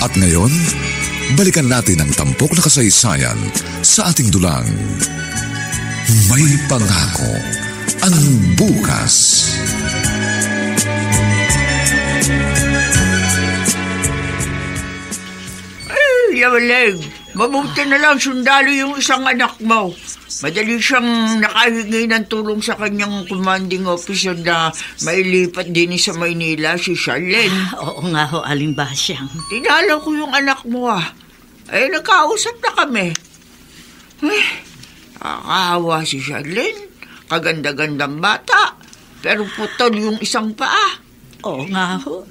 At ngayon, balikan natin ang tampok na kasaysayan sa ating dulang. May pangako ang bukas. Yawaleg, mabuti na lang sundalo yung isang anak mo. Madali siyang nakahingi ng tulong sa kanyang commanding officer na mailipat din sa Maynila, si Charlene. Oo nga ho, Aling Basyang. Tinala ko yung anak mo nagkausap na kami. Nakakahawa si Charlene. Kaganda-gandang bata. Pero putol yung isang paa. Oo nga ho.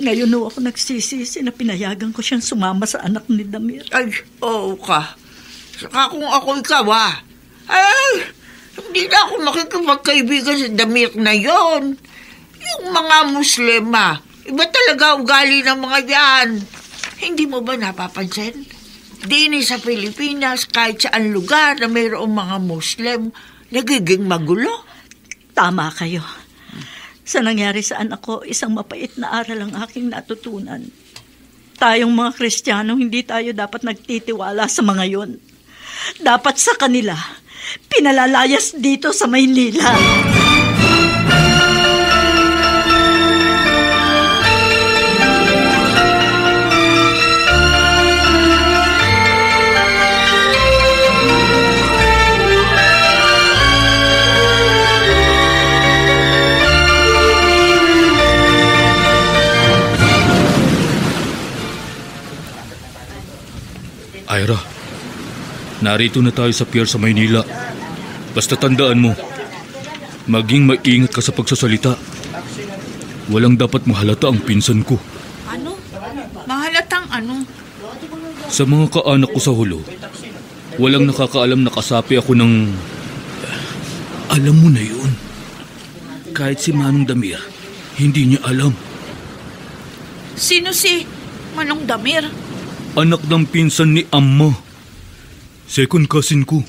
Ngayon ho ako nagsisisi na pinayagan ko siyang sumama sa anak ni Damir. Ay, oo ka. Saka kung ako ikaw, hindi na ako makikipagkaibigan sa Damir na yon. Yung mga Muslima, iba talaga ugali ng mga yan. Hindi mo ba napapansin? Dini sa Pilipinas, kahit saan lugar na mayroong mga Muslim, nagiging magulo. Tama kayo. Sa nangyari sa anak ko, isang mapait na aral ang aking natutunan. Tayong mga Kristiyano, hindi tayo dapat nagtitiwala sa mga yon. Dapat sa kanila, pinalalayas dito sa Maynila. Ira, narito na tayo sa pier sa Maynila. Basta tandaan mo, maging maingat ka sa pagsasalita. Walang dapat mahalata ang pinsan ko. Ano? Mahalatang ano? Sa mga kaanak ko sa Holo, walang nakakaalam na kasapi ako ng... Alam mo na yun. Kahit si Manong Damir, hindi niya alam. Sino si Manong Damir? Anak ng pinsan ni Amma. Second cousin ko.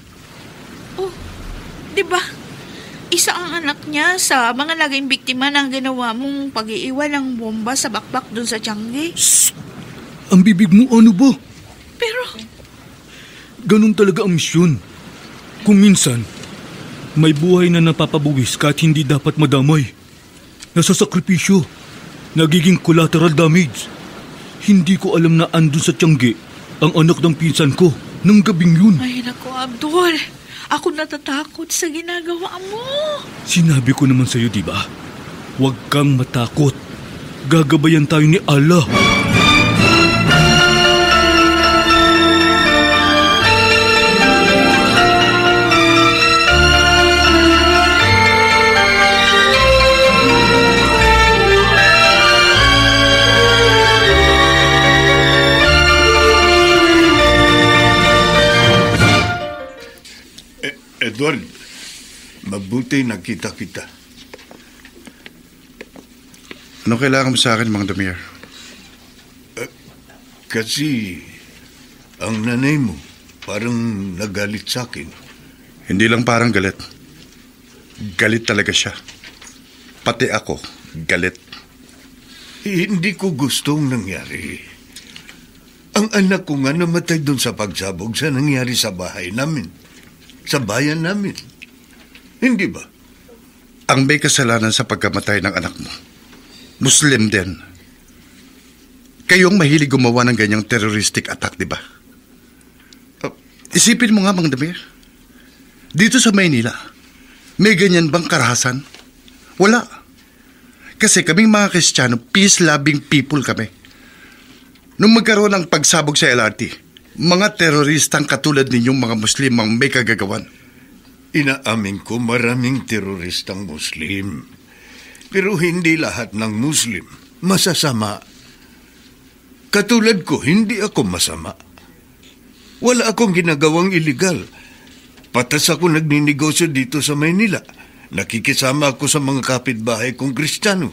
Oh, di ba? Isa ang anak niya sa mga naging biktima ng ginawa mong pag-iiwan ng bomba sa bakbak dun sa Tiangge. Shh! Ang bibig mo ano ba? Pero... ganun talaga ang misyon. Kung minsan, may buhay na napapabuwis kahit hindi dapat madamay. Nasasakripisyo. Nagiging collateral damage. Hindi ko alam na andun sa Tiangge ang anak ng pinsan ko ng gabing yun. Ay, naku, Abdul. Ako natatakot sa ginagawa mo. Sinabi ko naman sa'yo, di ba? Huwag kang matakot. Gagabayan tayo ni Allah. Edward, mabuti nakita kita. Ano kailangan mo sa akin, Mang Damir? Kasi ang nanay mo parang nagalit sa akin. Hindi lang parang galit. Galit talaga siya. Pati ako, galit. Hindi ko gustong nangyari. Ang anak ko nga namatay doon sa pagsabog sa nangyari sa bahay namin. Sa bayan namin. Hindi ba? Ang may kasalanan sa pagkamatay ng anak mo, Muslim din. Kayong mahilig gumawa ng ganyang terroristic attack, di ba? Isipin mo nga, Mang Damir. Dito sa Maynila, may ganyan bang karahasan? Wala. Kasi kaming mga Kristiyano, peace-loving people kami. Nung magkaroon ng pagsabog sa LRT, mga teroristang katulad ninyong mga Muslim ang may kagagawan. Inaamin ko maraming teroristang Muslim. Pero hindi lahat ng Muslim masasama. Katulad ko, hindi ako masama. Wala akong ginagawang iligal. Patas ako nagninegosyo dito sa Maynila. Nakikisama ako sa mga kapitbahay kong Kristiyano.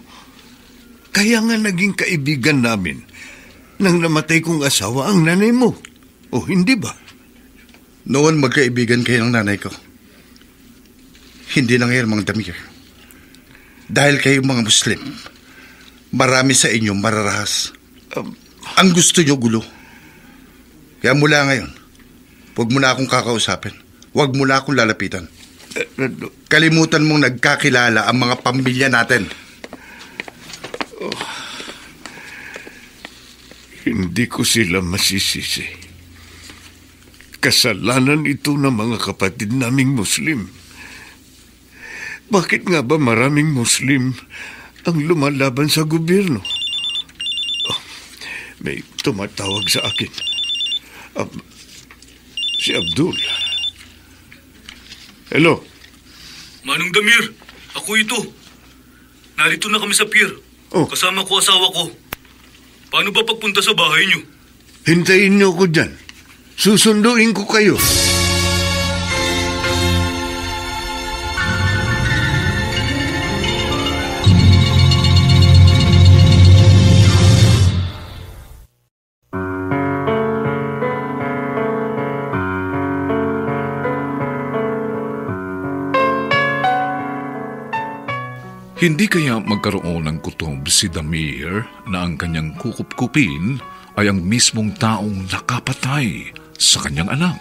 Kaya nga naging kaibigan namin nang namatay kong asawa ang nanay mo. O hindi ba? Noon magkaibigan kayo ng nanay ko. Hindi na ngayon, Mang Damir. Dahil kayo mga Muslim, marami sa inyo mararahas. Ang gusto nyo gulo. Kaya mula ngayon, huwag mo na akong kakausapin. Huwag mo na akong lalapitan. Kalimutan mong nagkakilala ang mga pamilya natin. Hindi ko sila masisisi. Kasalanan ito ng mga kapatid naming Muslim. Bakit nga ba maraming Muslim ang lumalaban sa gobyerno? May tumatawag sa akin. Si Abdul. Hello? Manong Damir, ako ito. Narito na kami sa pier. Kasama ko asawa ko. Paano ba pagpunta sa bahay niyo? Hintayin niyo ko dyan. Susunduin ko kayo. Hindi kaya magkaroon ng kutob si Damir na ang kanyang kukup-kupin ay ang mismong taong nakapatay sa kanyang anak.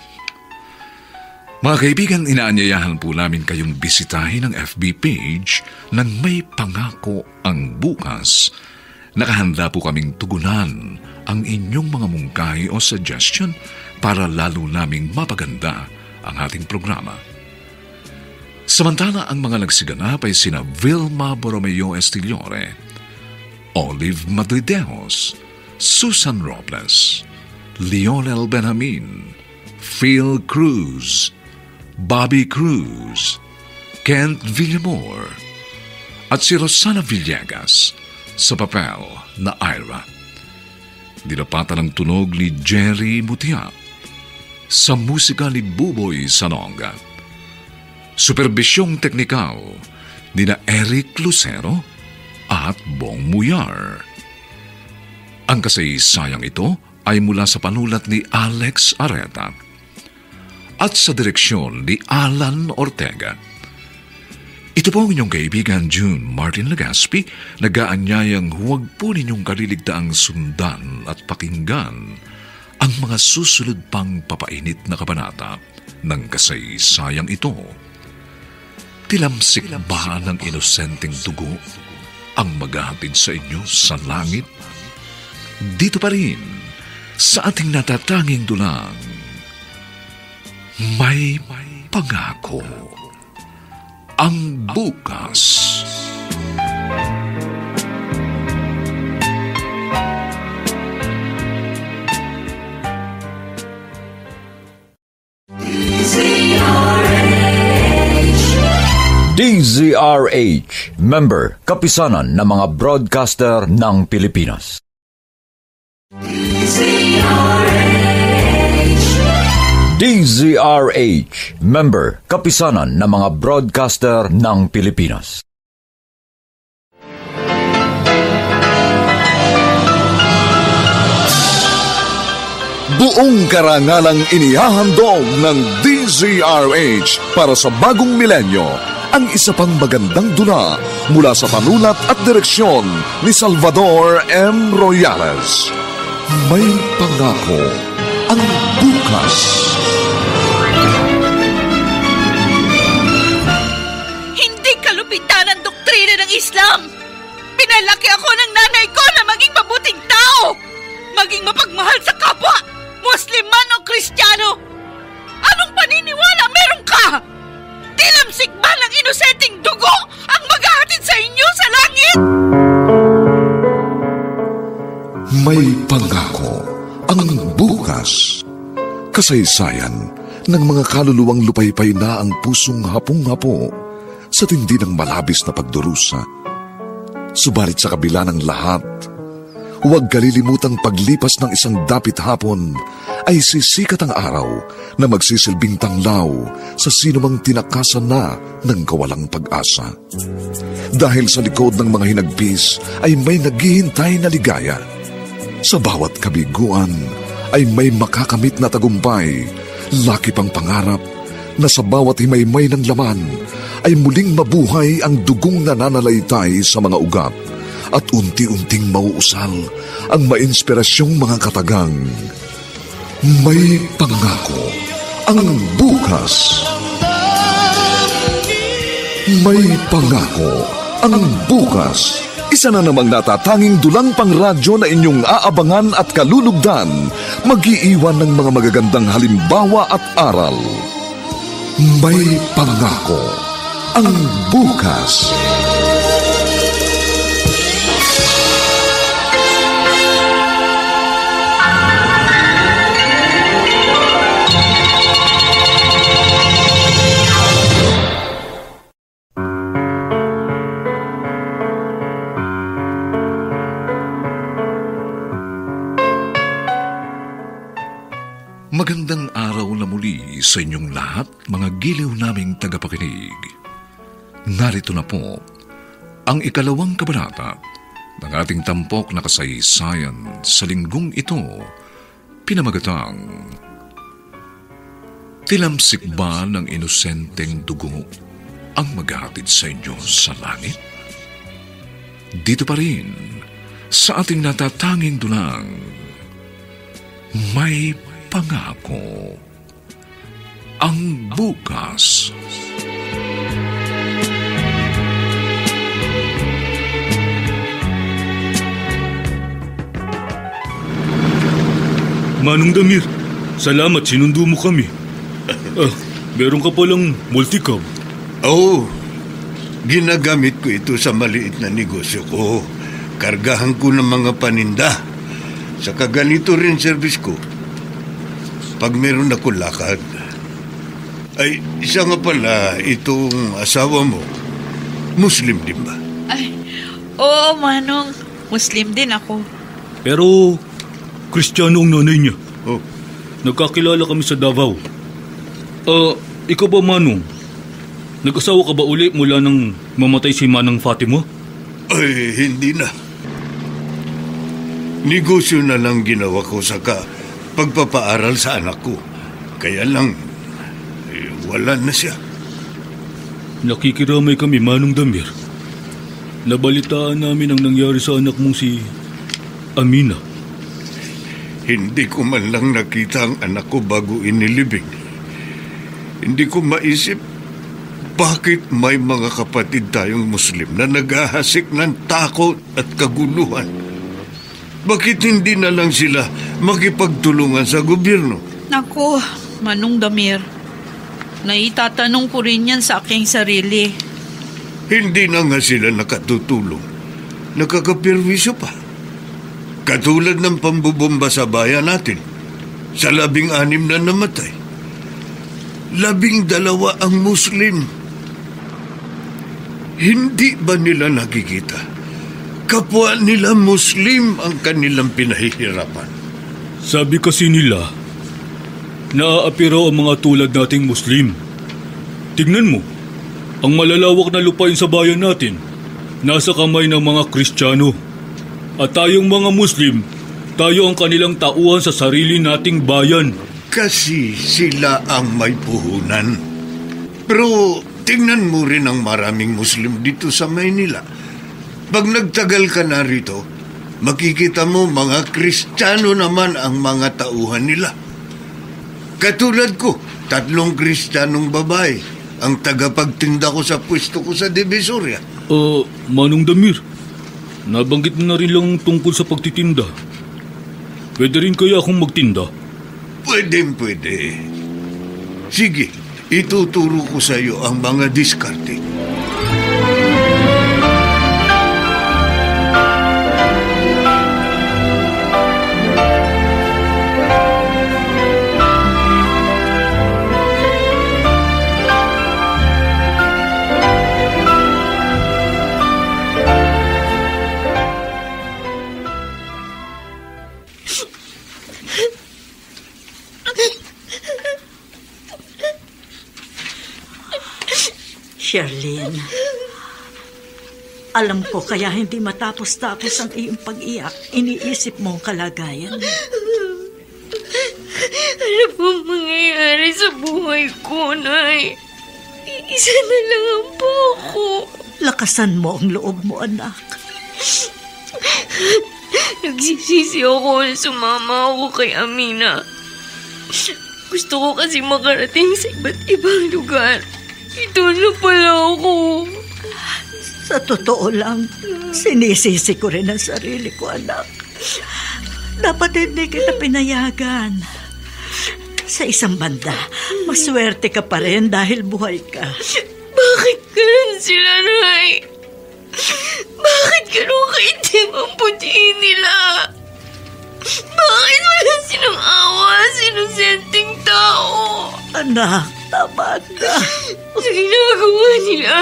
Mga kaibigan, inaanyayahan po namin kayong bisitahin ang FB page ng May Pangako ang Bukas. Nakahanda po kaming tugunan ang inyong mga mungkahi o suggestion para lalo naming mapaganda ang ating programa. Samantala, ang mga nagsiganap ay sina Vilma Borromeo Estillore, Olive Madridejos, Susan Robles, Lionel Benjamin, Phil Cruz, Bobby Cruz, Kent Villamor, at si Rosana Villegas sa papel na Ira. Dinapatan ng tunog ni Jerry Mutia, sa musika ni Buboy Sanonga. Superbisyong teknikal ni na Eric Lucero at Bong Muyar. Ang kasaysayang ito ay mula sa panulat ni Alex Areta at sa direksyon ni Alan Ortega. Ito po ang inyong kaibigan June Martin Legaspi, nag-aanyayang huwag po ninyong kaliligtaang sundan at pakinggan ang mga susunod pang papainit na kabanata ng kasaysayang ito. Tilamsik ba ng inosenteng dugo ang maghahatid sa inyo sa langit? Dito pa rin sa ating natatanging dulang, may pangako ang bukas. DZRH, member, kapisanan ng mga broadcaster ng Pilipinas. DZRH, member, kapisanan ng mga broadcaster ng Pilipinas. Buong karangalang inihahandog ng DZRH para sa bagong milenyo ang isa pang magandang dula mula sa panulat at direksyon ni Salvador M. Royales. May pangako ang bukas. Hindi kalupitan ang doktrina ng Islam. Pinalaki ako ng nanay ko na maging mabuting tao, maging mapagmahal sa kapwa, Muslim man o Kristiyano. Anong paniniwala meron ka? Tilamsik ba ng inosenteng dugo ang maghahatid sa inyo sa langit? May pangako ang bukas. Kasaysayan ng mga kaluluwang lupaypay na ang pusong hapong-hapo sa tindi ng malabis na pagdurusa. Subalit sa kabila ng lahat, huwag kalilimutang paglipas ng isang dapit hapon ay sisikat ang araw na magsisilbing tanglaw sa sinumang tinakasan na ng kawalang pag-asa. Dahil sa likod ng mga hinagpis ay may naghihintay na ligaya. Sa bawat kabiguan ay may makakamit na tagumpay, laki pang pangarap na sa bawat himaymay ng laman ay muling mabuhay ang dugong nananalaytay sa mga ugat at unti-unting mauusal ang mainspirasyong mga katagang. May pangako ang bukas. May pangako ang bukas. Isa na namang natatanging dulang pangradyo na inyong aabangan at kalulugdan, mag-iiwan ng mga magagandang halimbawa at aral. May pangako ang bukas. Magandang araw na muli sa inyong lahat, mga giliw naming tagapakinig. Narito na po ang ikalawang kabanata ng ating tampok na kasaysayan sa linggong ito, pinamagatang Tilamsik ba ng inosenteng dugo ang maghahatid sa inyo sa langit? Dito pa rin sa ating natatanging dulang, may pangako ang bukas. Manong Damir, salamat sinundo mo kami. Meron ka palang multicab. Oo, ginagamit ko ito sa maliit na negosyo ko. Kargahan ko ng mga paninda. Saka ganito rin service ko pag meron ako lakad. Ay, isa nga pala, itong asawa mo, Muslim din ba? Ay, oo, Manong. Muslim din ako. Pero, Kristiyano ang nanay niya. Oh. Nagkakilala kami sa Davao. Ikaw ba, Manong? Nag-asawa ka ba uli mula nang mamatay si Manang Fatima? Ay, hindi na. Negosyo na lang ginawa ko saka pagpapaaral sa anak ko. Kaya lang, wala na siya. Nakikiramay kami, Manong Damir. Nabalitaan namin ang nangyari sa anak mong si Amina. Hindi ko man lang nakita ang anak ko bago inilibing. Hindi ko maisip bakit may mga kapatid tayong Muslim na naghahasik ng takot at kaguluhan. Bakit hindi na lang sila makipagtulungan sa gobyerno. Naku, Manong Damir. Naitatanong ko rin yan sa aking sarili. Hindi na nga sila nakatutulong. Nakakapirwisyo pa. Katulad ng pambubomba sa bayan natin. Sa 16 na namatay. 12 ang Muslim. Hindi ba nila nakikita? Kapwa nila Muslim ang kanilang pinahihirapan. Sabi kasi nila, naaapi raw ang mga tulad nating Muslim. Tignan mo, ang malalawak na lupain sa bayan natin, nasa kamay ng mga Kristiyano. At tayong mga Muslim, tayo ang kanilang tauhan sa sarili nating bayan. Kasi sila ang may puhunan. Pero tingnan mo rin ang maraming Muslim dito sa Maynila. Pag nagtagal ka na rito, makikita mo mga Kristiyano naman ang mga tauhan nila. Katulad ko, 3 Kristiyanong babae ang tagapagtinda ko sa pwesto ko sa Divisoria. Manong Damir, nabanggit mo na rin lang tungkol sa pagtitinda. Pwede rin kaya akong magtinda? Pwede. Sige, ituturo ko sa iyo ang mga diskarte. Sherlyn, alam ko kaya hindi matapos-tapos ang iyong pag-iyak. Iniisip mo ang kalagayan. Ano pong mangyayari sa buhay ko, Nay? Isa na lang po ako. Lakasan mo ang loob mo, anak. Nagsisisi ako na sumama ako kay Amina. Gusto ko kasi makarating sa iba't ibang lugar. Ito na pala ako. Sa totoo lang, sinisisi ko rin ang sarili ko, anak. Dapat hindi kita pinayagan. Sa isang banda, maswerte ka pa rin dahil buhay ka. Bakit ganun sila, Nay? Bakit ganun kaitim ang putiin nila? Bakit wala silang awa sa inosenteng tao? Anak, tama ka. Sa ginagawa nila,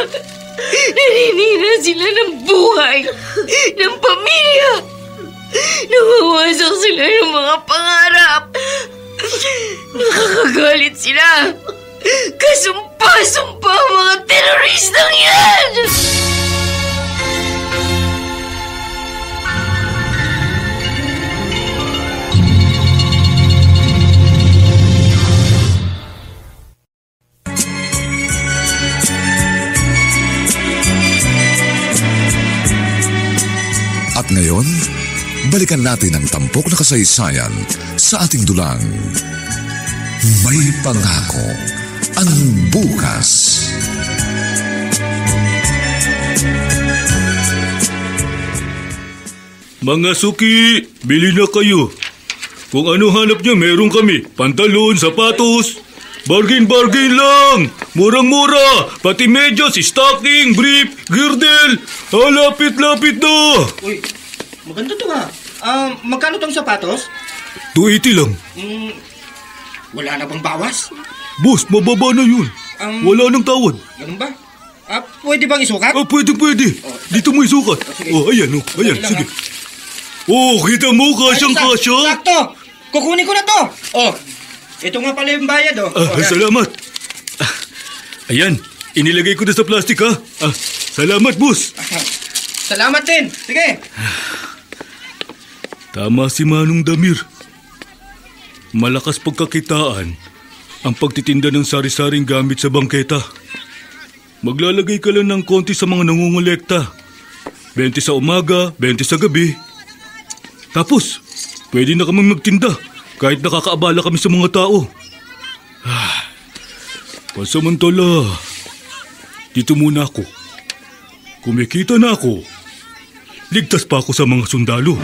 naninira sila ng buhay, ng pamilya. Nawawasak sila ng mga pangarap. Nakakagalit sila. Kasumpa-sumpa ang mga teroristang yan! At ngayon, balikan natin ang tampok na kasaysayan sa ating dulang. May pangako ang bukas. Mga suki, bili na kayo. Kung ano hanap niyo, meron kami. Pantalon, sapatos. Bargain lang! Murang-mura! Pati medyas, stocking, brief, girdle! Lapit-lapit na! Uy, maganda to ha. Magkano tong sapatos? 280 lang. Wala na bang bawas? Boss, mababa na yun. Wala nang tawad. Ganun ba? Pwede bang isukat? Pwede. Dito mo isukat. Ayan, sige. Kita mo, kasyang-kasya. Sakto! Kukunin ko na to! Ito nga pala yung bayad, Salamat. Ayan, inilagay ko na sa plastic, ha? Salamat, boss. Salamat din. Sige. Tama si Manong Damir. Malakas pagkakitaan ang pagtitinda ng sari-saring gamit sa bangketa. Maglalagay ka lang ng konti sa mga nangungulekta. 20 sa umaga, 20 sa gabi. Tapos, pwede na kaming magtinda. Kahit nakakaabala kami sa mga tao. Pasamantala, dito muna ako. Kumikita na ako. Ligtas pa ako sa mga sundalo.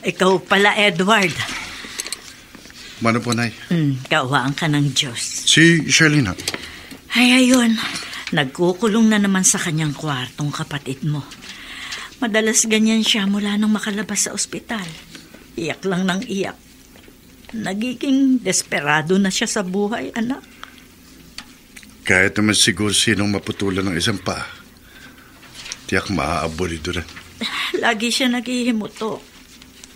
ikaw pala, Edward. Mano po, Nay? Kaawaan ka ng Diyos. Si Charlene, ha? Ay, ayun. Nagkukulong na naman sa kanyang kwartong kapatid mo. Madalas ganyan siya mula nang makalabas sa ospital. Iyak lang ng iyak. Nagiging desperado na siya sa buhay, anak. Kahit naman siguro sinong maputulan ng isang paa, tiyak maaabolido rin. Lagi siya naghihimuto.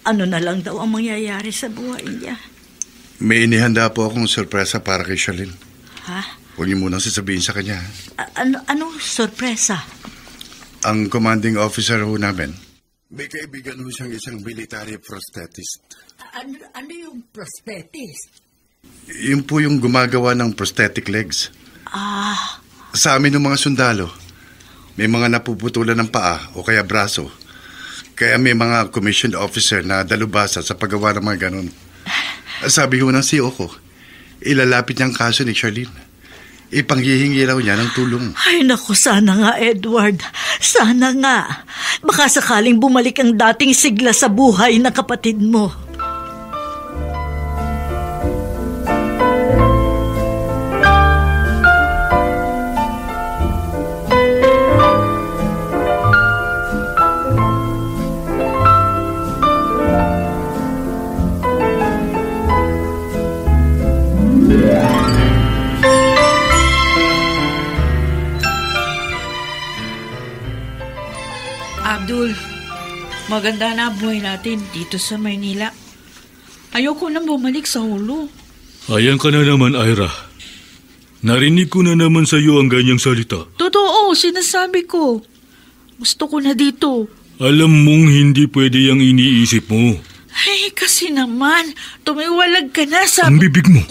Ano na lang daw ang mangyayari sa buhay niya? May inihanda po akong sorpresa para kay Charlene. Ha? Huwag niyo munang sasabihin sa kanya. Anong sorpresa? Ang commanding officer ho namin, may kaibigan ho siyang isang military prosthetist. Ano yung prosthetist? Yun po yung gumagawa ng prosthetic legs. Sa amin ng mga sundalo, may mga napuputulan ng paa o kaya braso. Kaya may mga commissioned officer na dalubasa sa paggawa ng mga ganun. Sabi ho ng CEO ko, ilalapit niyang kaso ni Charlene. Ipanghihingi raw niya ng tulong. Ay, naku, sana nga, Edward. Sana nga. Baka sakaling bumalik ang dating sigla sa buhay ng kapatid mo. Abdul, maganda na buhay natin dito sa Maynila. Ayoko nang bumalik sa Hulo. Ayan ka na naman, Ira. Narinig ko na naman sa iyo ang ganyang salita. Totoo, sinasabi ko. Gusto ko na dito. Alam mong hindi pwede yung iniisip mo. Ay, kasi naman, tumiwalag ka na sa... Ang bibig mo.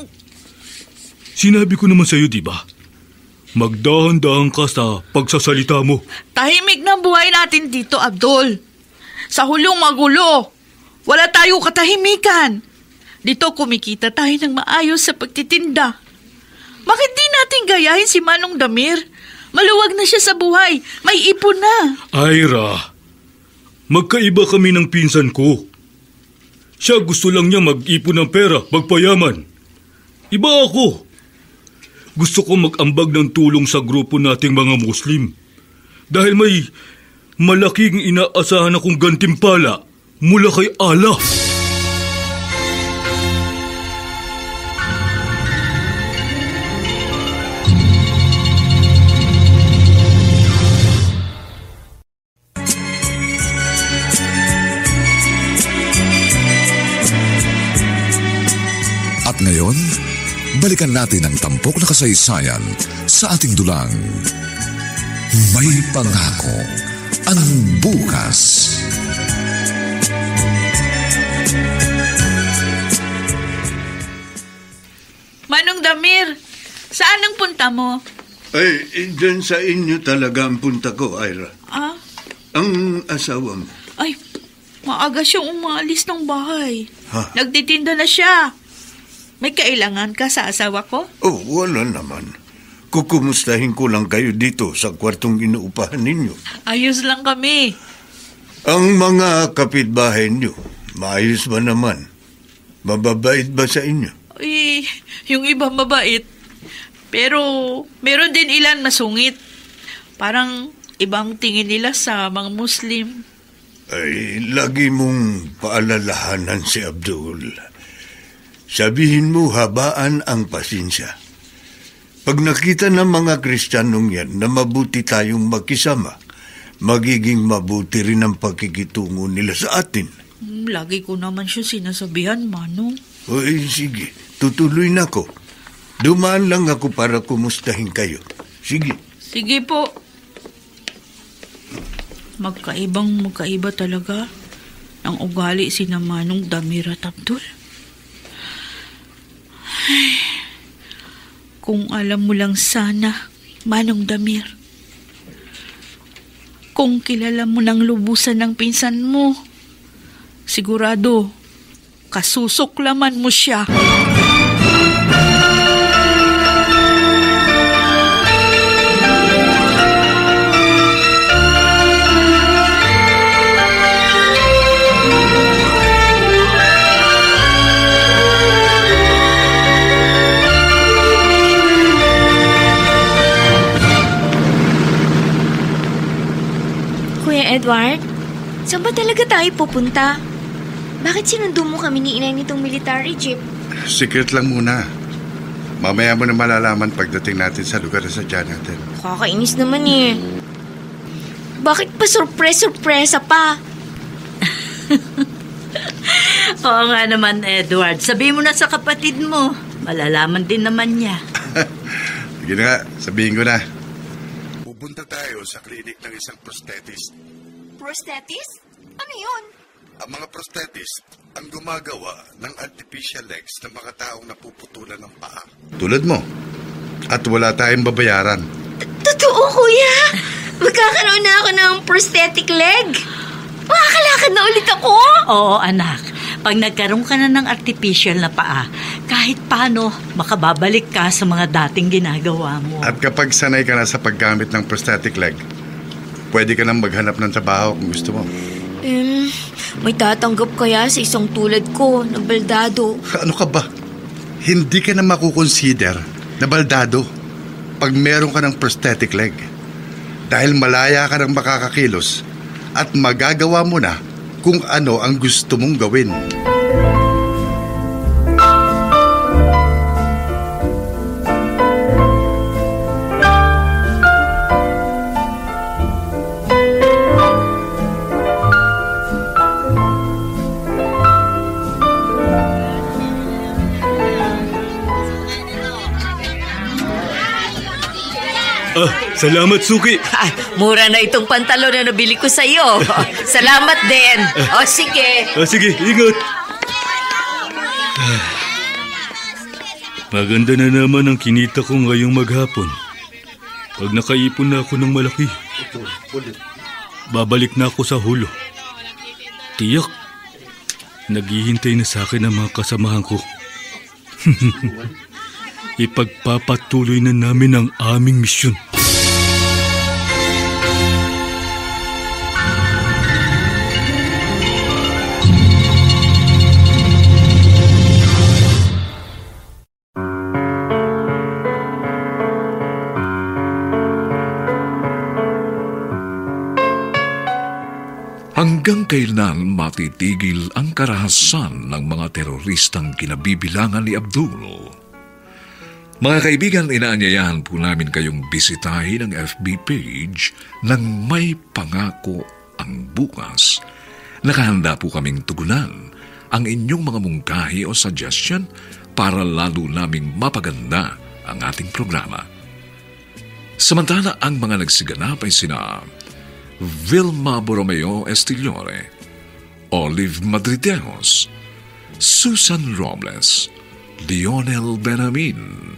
Sinabi ko naman sa iyo, di ba? Magdahan-dahan ka sa pagsasalita mo. Tahimik na buhay natin dito, Abdul. Sa Hulong magulo. Wala tayo katahimikan. Dito kumikita tayo ng maayos sa pagtitinda. Bakit di natin gayahin si Manong Damir? Maluwag na siya sa buhay. May ipon na. Ira, magkaiba kami ng pinsan ko. Siya gusto lang niya mag-ipon ng pera, magpayaman. Iba ako. Gusto ko mag-ambag ng tulong sa grupo nating mga Muslim. Dahil may malaking inaasahan akong gantimpala mula kay Allah. At ngayon, balikan natin ang tampok na kasaysayan sa ating dulang. May pangako ang bukas. Manong Damir, saan ang punta mo? Ay, dyan sa inyo talaga ang punta ko, Ira. Ang asawa mo. Ay, maaga siyang umalis ng bahay. Ha? Nagtitinda na siya. May kailangan ka sa asawa ko? Oh, wala naman. Kukumustahin ko lang kayo dito sa kwartong inuupahan ninyo. Ayos lang kami. Ang mga kapitbahay niyo, maayos ba naman? Mababait ba sa inyo? Ay, yung iba mabait. Pero meron din ilan masungit. Parang ibang tingin nila sa mga Muslim. Ay, lagi mong paalalahanan si Abdul. Sabihin mo habaan ang pasensya. Pag nakita ng mga Kristiyanong yan na mabuti tayong makisama, magiging mabuti rin ang pakikitungo nila sa atin. Lagi ko naman siya sinasabihan, Manong. Oy, sige. Tutuloy na ako. Dumaan lang ako para kumustahin kayo. Sige. Sige po. Magkaiba talaga ang ugali si Manong Damir at Abdul. Ay, kung alam mo lang sana, Manong Damir. Kung kilala mo ng lubusan ng pinsan mo, sigurado, kasusuklaman mo siya. Kuya Edward, saan ba talaga tayo pupunta? Bakit sinundo mo kami ni inay nitong military jeep? Secret lang muna. Mamaya mo na malalaman pagdating natin sa lugar na sadya natin. Kakainis naman eh. Bakit pa surpresa pa? Oo nga naman, Edward. Sabihin mo na sa kapatid mo. Malalaman din naman niya. Sige na nga, sabihin ko na. Pupunta tayo sa klinik ng isang prosthetist. Prosthetist? Ano yun? Ang mga prosthetist ang gumagawa ng artificial legs ng mga taong napuputulan ng paa. Tulad mo. At wala tayong babayaran. Totoo, kuya. Magkakaroon na ako ng prosthetic leg. Makakalakad na ulit ako. Oo, anak. Pag nagkaroon ka na ng artificial na paa, kahit paano, makababalik ka sa mga dating ginagawa mo. At kapag sanay ka na sa paggamit ng prosthetic leg, pwede ka nang maghanap ng trabaho kung gusto mo. May tatanggap kaya sa isang tulad ko na baldado? Ano ka ba? Hindi ka na makukonsider na baldado pag meron ka ng prosthetic leg. Dahil malaya ka ng makakakilos at magagawa mo na kung ano ang gusto mong gawin. Salamat, Suki. Mura na itong pantalon na nabili ko sa'yo. Salamat din. Sige. Sige, ingat. Maganda na naman ang kinita ko ngayong maghapon. Pag nakaipon na ako ng malaki, babalik na ako sa hulo. Tiyak, naghihintay na sa akin ang mga kasamahan ko. Ipagpapatuloy na namin ang aming misyon. Hanggang kailan matitigil ang karahasan ng mga teroristang kinabibilangan ni Abdul? Mga kaibigan, inaanyayahan po namin kayong bisitahin ang FB page ng May Pangako ang Bukas. Nakahanda po kaming tugunan ang inyong mga mungkahi o suggestion para lalo naming mapaganda ang ating programa. Samantala, ang mga nagsiganap ay sina Vilma Borromeo Estillore, Olive Madrideos, Susan Robles, Lionel Benamin,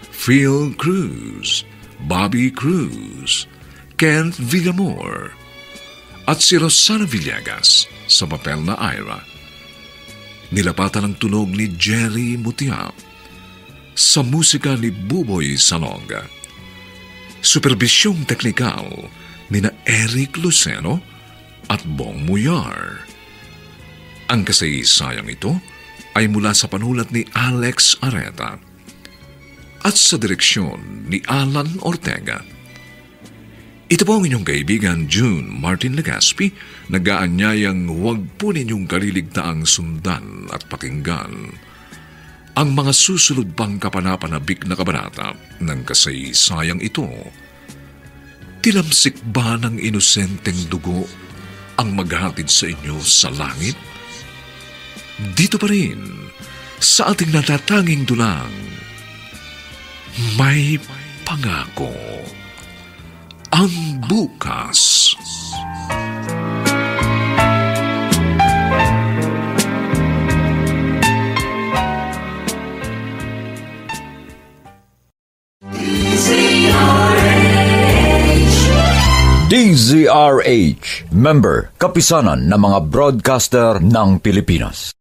Phil Cruz, Bobby Cruz, Kent Villamor, at si Rosana Villegas sa papel na Ira. Nilapatan ang tunog ni Jerry Mutiap, sa musika ni Buboy Salonga. Superbisyong teknikal nina Eric Luceno at Bong Muyar. Ang kasaysayang ito ay mula sa panulat ni Alex Areta at sa direksyon ni Alan Ortega. Ito po ang inyong kaibigan June Martin Legaspi, nag-aanyayang huwag po ninyong kaliligtaang sundan at pakinggan ang mga susunod pang kapanapanabik na kabanata ng kasaysayang ito. Tilamsik ba ng inosenteng dugo ang maghatid sa inyo sa langit? Dito pa rin, sa ating natatanging dulang, May Pangako ang Bukas. DZRH, member, kapisanan ng mga broadcaster ng Pilipinas.